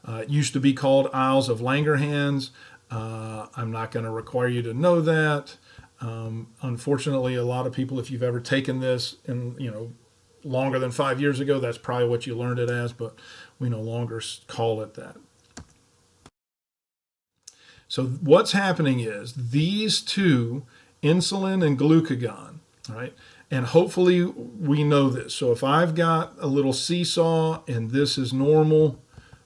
It used to be called Isles of Langerhans. I'm not going to require you to know that. Unfortunately, a lot of people, if you've ever taken this and longer than 5 years ago, that's probably what you learned it as, but we no longer call it that. So what's happening is these 2, insulin and glucagon, right? And hopefully we know this. So if I've got a little seesaw and this is normal,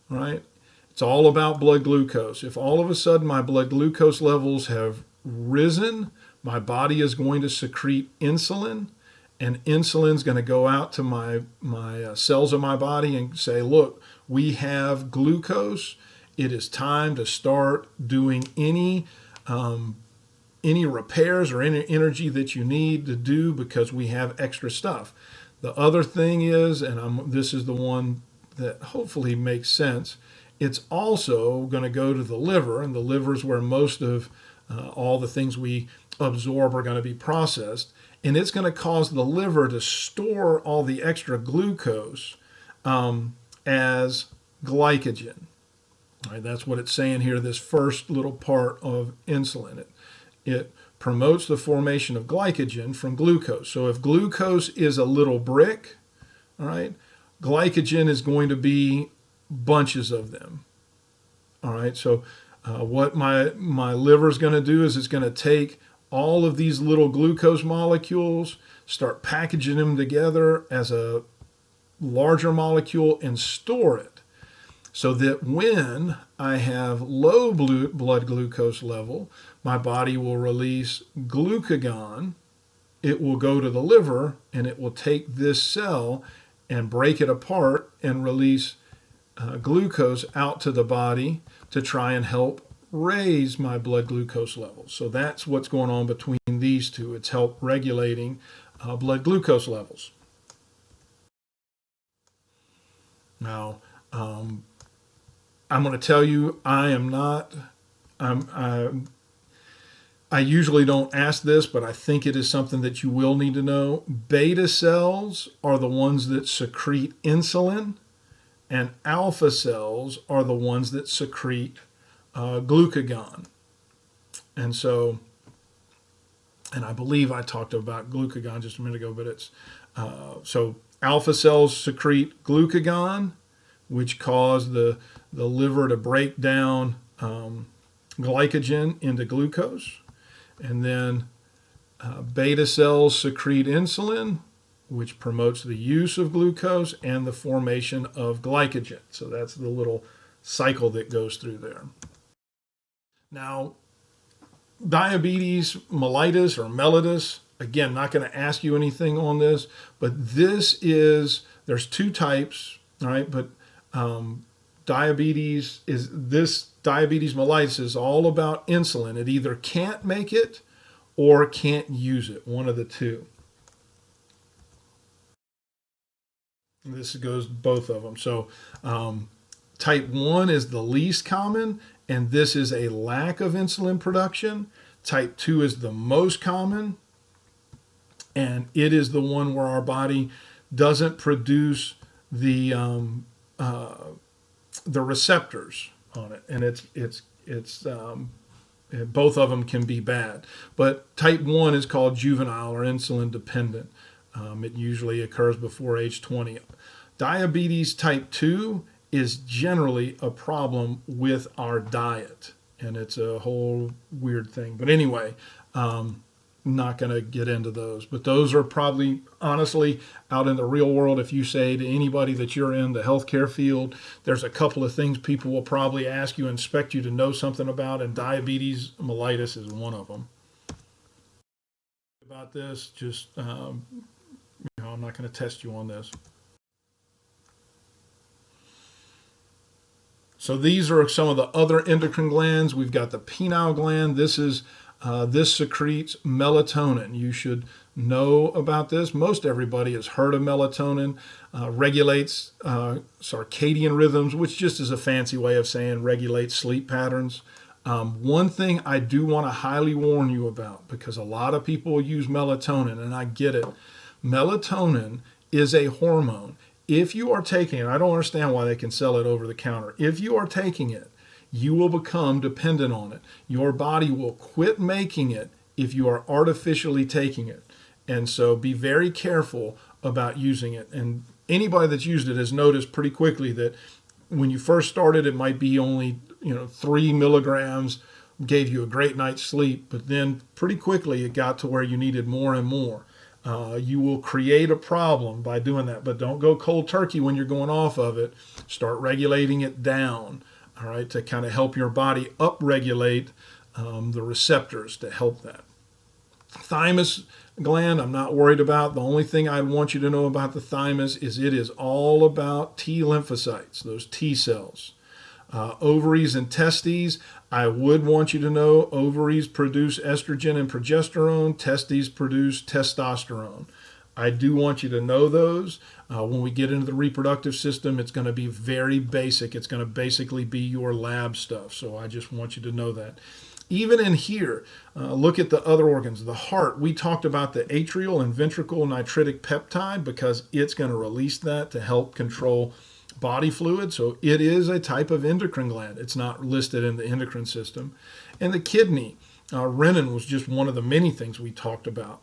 right? It's all about blood glucose. If all of a sudden my blood glucose levels have risen, my body is going to secrete insulin, and insulin's going to go out to my cells of my body and say, look, we have glucose. It is time to start doing any repairs or any energy that you need to do because we have extra stuff. The other thing is, and this is the one that hopefully makes sense, it's also going to go to the liver, and the liver is where most of all the things we absorb are going to be processed, and it's going to cause the liver to store all the extra glucose as glycogen. All right, that's what it's saying here, this first little part of insulin. It promotes the formation of glycogen from glucose. So if glucose is a little brick, all right, glycogen is going to be bunches of them. All right, so what my liver is going to do is it's going to take all of these little glucose molecules, start packaging them together as a larger molecule and store it, so that when I have low blood glucose level, my body will release glucagon. It will go to the liver and it will take this cell and break it apart and release glucose out to the body to try and help raise my blood glucose levels. So that's what's going on between these 2. It's help regulating blood glucose levels. Now, I'm going to tell you, I usually don't ask this, but I think it is something that you will need to know. Beta cells are the ones that secrete insulin, and alpha cells are the ones that secrete glucagon. And so, and I believe I talked about glucagon just a minute ago, but it's, so alpha cells secrete glucagon, which cause the liver to break down glycogen into glucose. And then beta cells secrete insulin, which promotes the use of glucose and the formation of glycogen. So that's the little cycle that goes through there. Now, diabetes mellitus or mellitus, again, not going to ask you anything on this, but there's 2 types, all right? But diabetes mellitus is all about insulin. It either can't make it or can't use it, one of the two. This goes both of them. So type 1 is the least common, and this is a lack of insulin production. Type 2 is the most common, and it is the one where our body doesn't produce the receptors on it, and it's both of them can be bad. But type 1 is called juvenile or insulin dependent. It usually occurs before age 20. Diabetes type 2 is generally a problem with our diet, and it's a whole weird thing. But anyway, not going to get into those. But those are probably, honestly, out in the real world, if you say to anybody that you're in the healthcare field, there's a couple of things people will probably ask you and expect you to know something about, and diabetes mellitus is one of them. About this, just, I'm not going to test you on this. So these are some of the other endocrine glands. We've got the pineal gland. This secretes melatonin. You should know about this. Most everybody has heard of melatonin. Regulates circadian rhythms, which just is a fancy way of saying regulates sleep patterns. One thing I do want to highly warn you about, because a lot of people use melatonin, and I get it. Melatonin is a hormone. If you are taking it, I don't understand why they can sell it over the counter. If you are taking it, you will become dependent on it. Your body will quit making it if you are artificially taking it. And so be very careful about using it. And anybody that's used it has noticed pretty quickly that when you first started, it might be only 3 milligrams, gave you a great night's sleep, but then pretty quickly it got to where you needed more and more. You will create a problem by doing that, but don't go cold turkey when you're going off of it. Start regulating it down, all right, to kind of help your body upregulate the receptors to help that. Thymus gland, I'm not worried about. The only thing I want you to know about the thymus is it is all about T lymphocytes, those T cells. Ovaries and testes, I would want you to know ovaries produce estrogen and progesterone, testes produce testosterone. I do want you to know those. When we get into the reproductive system, it's going to be very basic. It's going to basically be your lab stuff. So I just want you to know that. Even in here, look at the other organs. The heart, we talked about the atrial and ventricle nitritic peptide because it's going to release that to help control body fluid. So it is a type of endocrine gland. It's not listed in the endocrine system. And the kidney, renin was just one of the many things we talked about.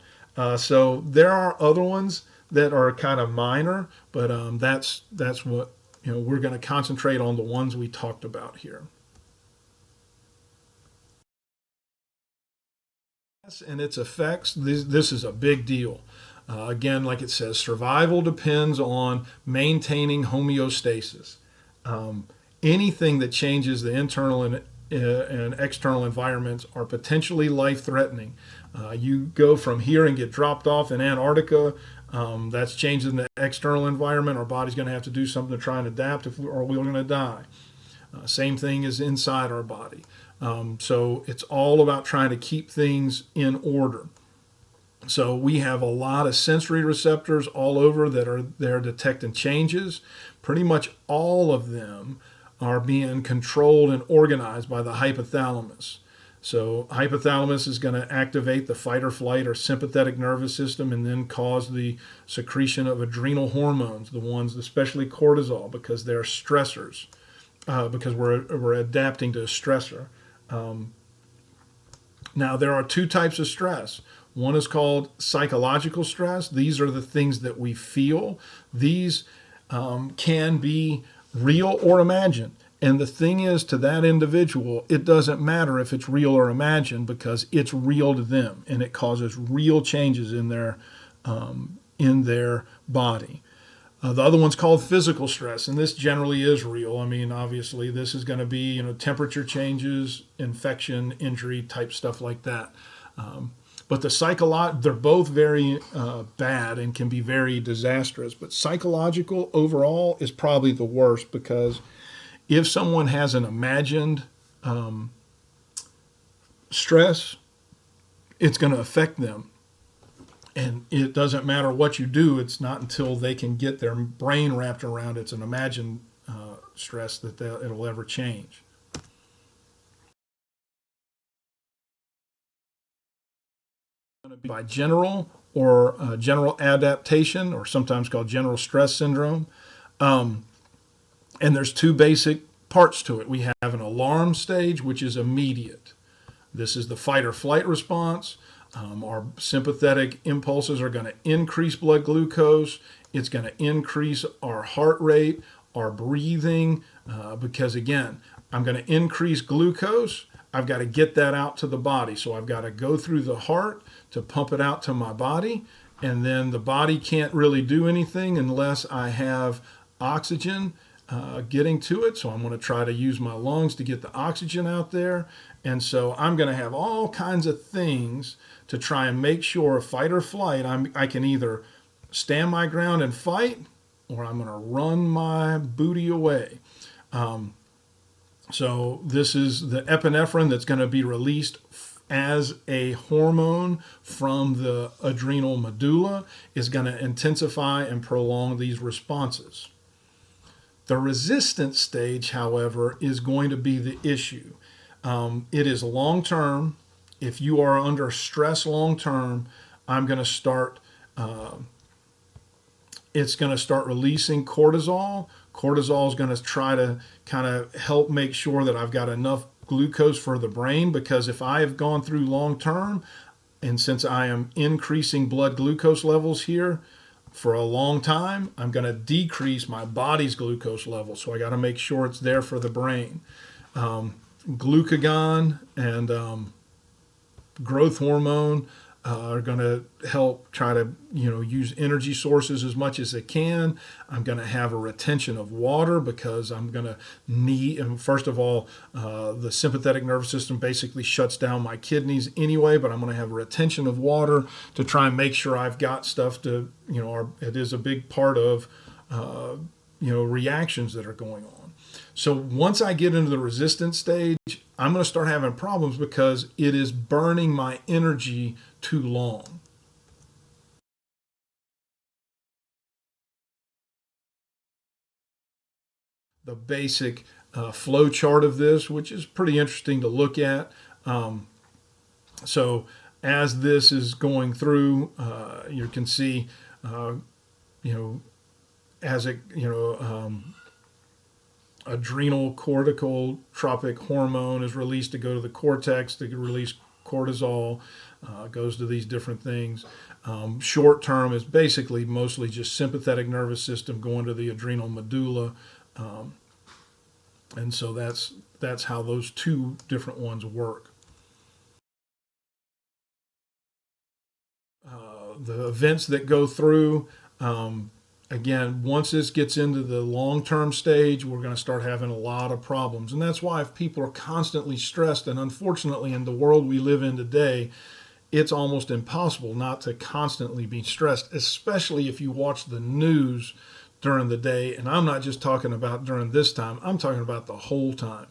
So there are other ones that are kind of minor, but that's what we're going to concentrate on, the ones we talked about here. And its effects, this is a big deal. Again, like it says, survival depends on maintaining homeostasis. Anything that changes the internal and external environments are potentially life-threatening. You go from here and get dropped off in Antarctica, that's changing the external environment. Our body's going to have to do something to try and adapt, or we're going to die. Same thing is inside our body. So it's all about trying to keep things in order. So we have a lot of sensory receptors all over that are there detecting changes. Pretty much all of them are being controlled and organized by the hypothalamus. So hypothalamus is going to activate the fight or flight or sympathetic nervous system and then cause the secretion of adrenal hormones, the ones, especially cortisol, because they're stressors, because we're adapting to a stressor. Now, there are two types of stress. One is called psychological stress. These are the things that we feel. These can be real or imagined. And the thing is, to that individual, it doesn't matter if it's real or imagined because it's real to them and it causes real changes in their body. The other one's called physical stress, and this generally is real. I mean, obviously, this is going to be, temperature changes, infection, injury type stuff like that. But they're both very bad and can be very disastrous. But psychological overall is probably the worst because if someone has an imagined stress, it's going to affect them. And it doesn't matter what you do, it's not until they can get their brain wrapped around it's an imagined stress that it'll ever change. By general or general adaptation, or sometimes called general stress syndrome. And there's two basic parts to it. We have an alarm stage, which is immediate. This is the fight or flight response. Our sympathetic impulses are going to increase blood glucose. It's going to increase our heart rate, our breathing, because again, I'm going to increase glucose. I've got to get that out to the body. So I've got to go through the heart to pump it out to my body. And then the body can't really do anything unless I have oxygen getting to it. So I'm going to try to use my lungs to get the oxygen out there. And so I'm going to have all kinds of things to try and make sure fight or flight, I can either stand my ground and fight, or I'm going to run my booty away. So this is the epinephrine that's going to be released as a hormone from the adrenal medulla is going to intensify and prolong these responses. The resistance stage, however, is going to be the issue. It is long-term. If you are under stress long-term, I'm going to start, it's going to start releasing cortisol. Cortisol is going to try to kind of help make sure that I've got enough glucose for the brain, because if I have gone through long-term, and since I am increasing blood glucose levels here for a long time, I'm going to decrease my body's glucose level. So I got to make sure it's there for the brain. Glucagon and growth hormone are going to help try to use energy sources as much as they can. I'm going to have a retention of water because I'm going to need, and first of all, the sympathetic nervous system basically shuts down my kidneys anyway, but I'm going to have a retention of water to try and make sure I've got stuff to, it is a big part of, reactions that are going on. So once I get into the resistance stage, I'm going to start having problems because it is burning my energy too long. The basic flow chart of this, which is pretty interesting to look at. So as this is going through, you can see, as it, adrenal corticotropic hormone is released to go to the cortex to release cortisol, goes to these different things. Short term is basically mostly just sympathetic nervous system going to the adrenal medulla. And so that's how those two different ones work. The events that go through, again, once this gets into the long-term stage, we're going to start having a lot of problems. And that's why if people are constantly stressed, and unfortunately in the world we live in today, it's almost impossible not to constantly be stressed, especially if you watch the news during the day. And I'm not just talking about during this time, I'm talking about the whole time.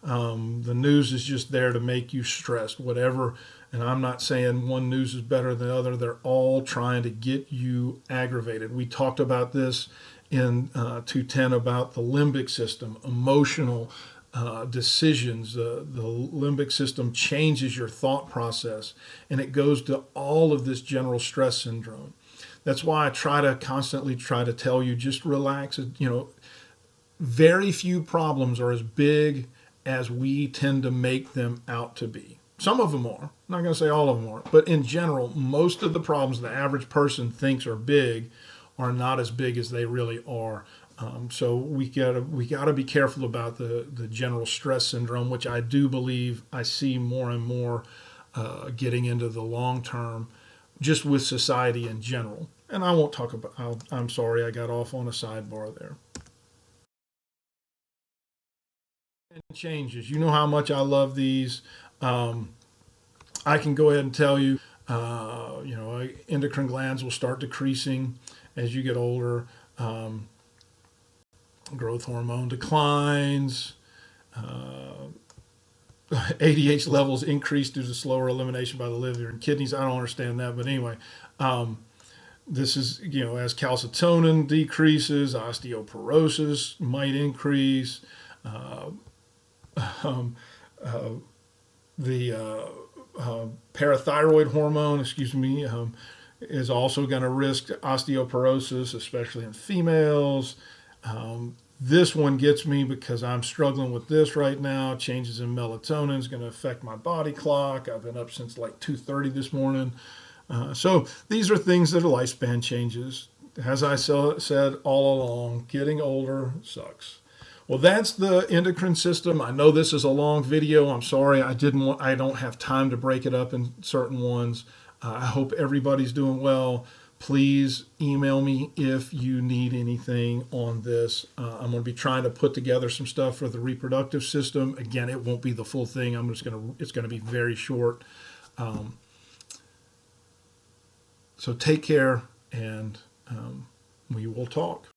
The news is just there to make you stressed, whatever. And I'm not saying one news is better than the other. They're all trying to get you aggravated. We talked about this in 210 about the limbic system, emotional decisions. The limbic system changes your thought process, and it goes to all of this general stress syndrome. That's why I constantly try to tell you, just relax. Very few problems are as big as we tend to make them out to be. Some of them are. I'm not going to say all of them are. But in general, most of the problems the average person thinks are big are not as big as they really are. So we gotta be careful about the general stress syndrome, which I do believe I see more and more getting into the long term, just with society in general. And I won't talk about, I'm sorry, I got off on a sidebar there. Changes. You know how much I love these. I can go ahead and tell you, endocrine glands will start decreasing as you get older. growth hormone declines. ADH levels increase due to slower elimination by the liver and kidneys. I don't understand that, but anyway, this is, as calcitonin decreases, osteoporosis might increase. The parathyroid hormone, is also going to risk osteoporosis, especially in females. This one gets me because I'm struggling with this right now. Changes in melatonin is going to affect my body clock. I've been up since like 2:30 this morning. So these are things that are lifespan changes. As I said all along, getting older sucks. Well, that's the endocrine system. I know this is a long video. I'm sorry I don't have time to break it up in certain ones. I hope everybody's doing well. Please email me if you need anything on this. I'm going to be trying to put together some stuff for the reproductive system. Again, it won't be the full thing. It's going to be very short. So take care, and we will talk.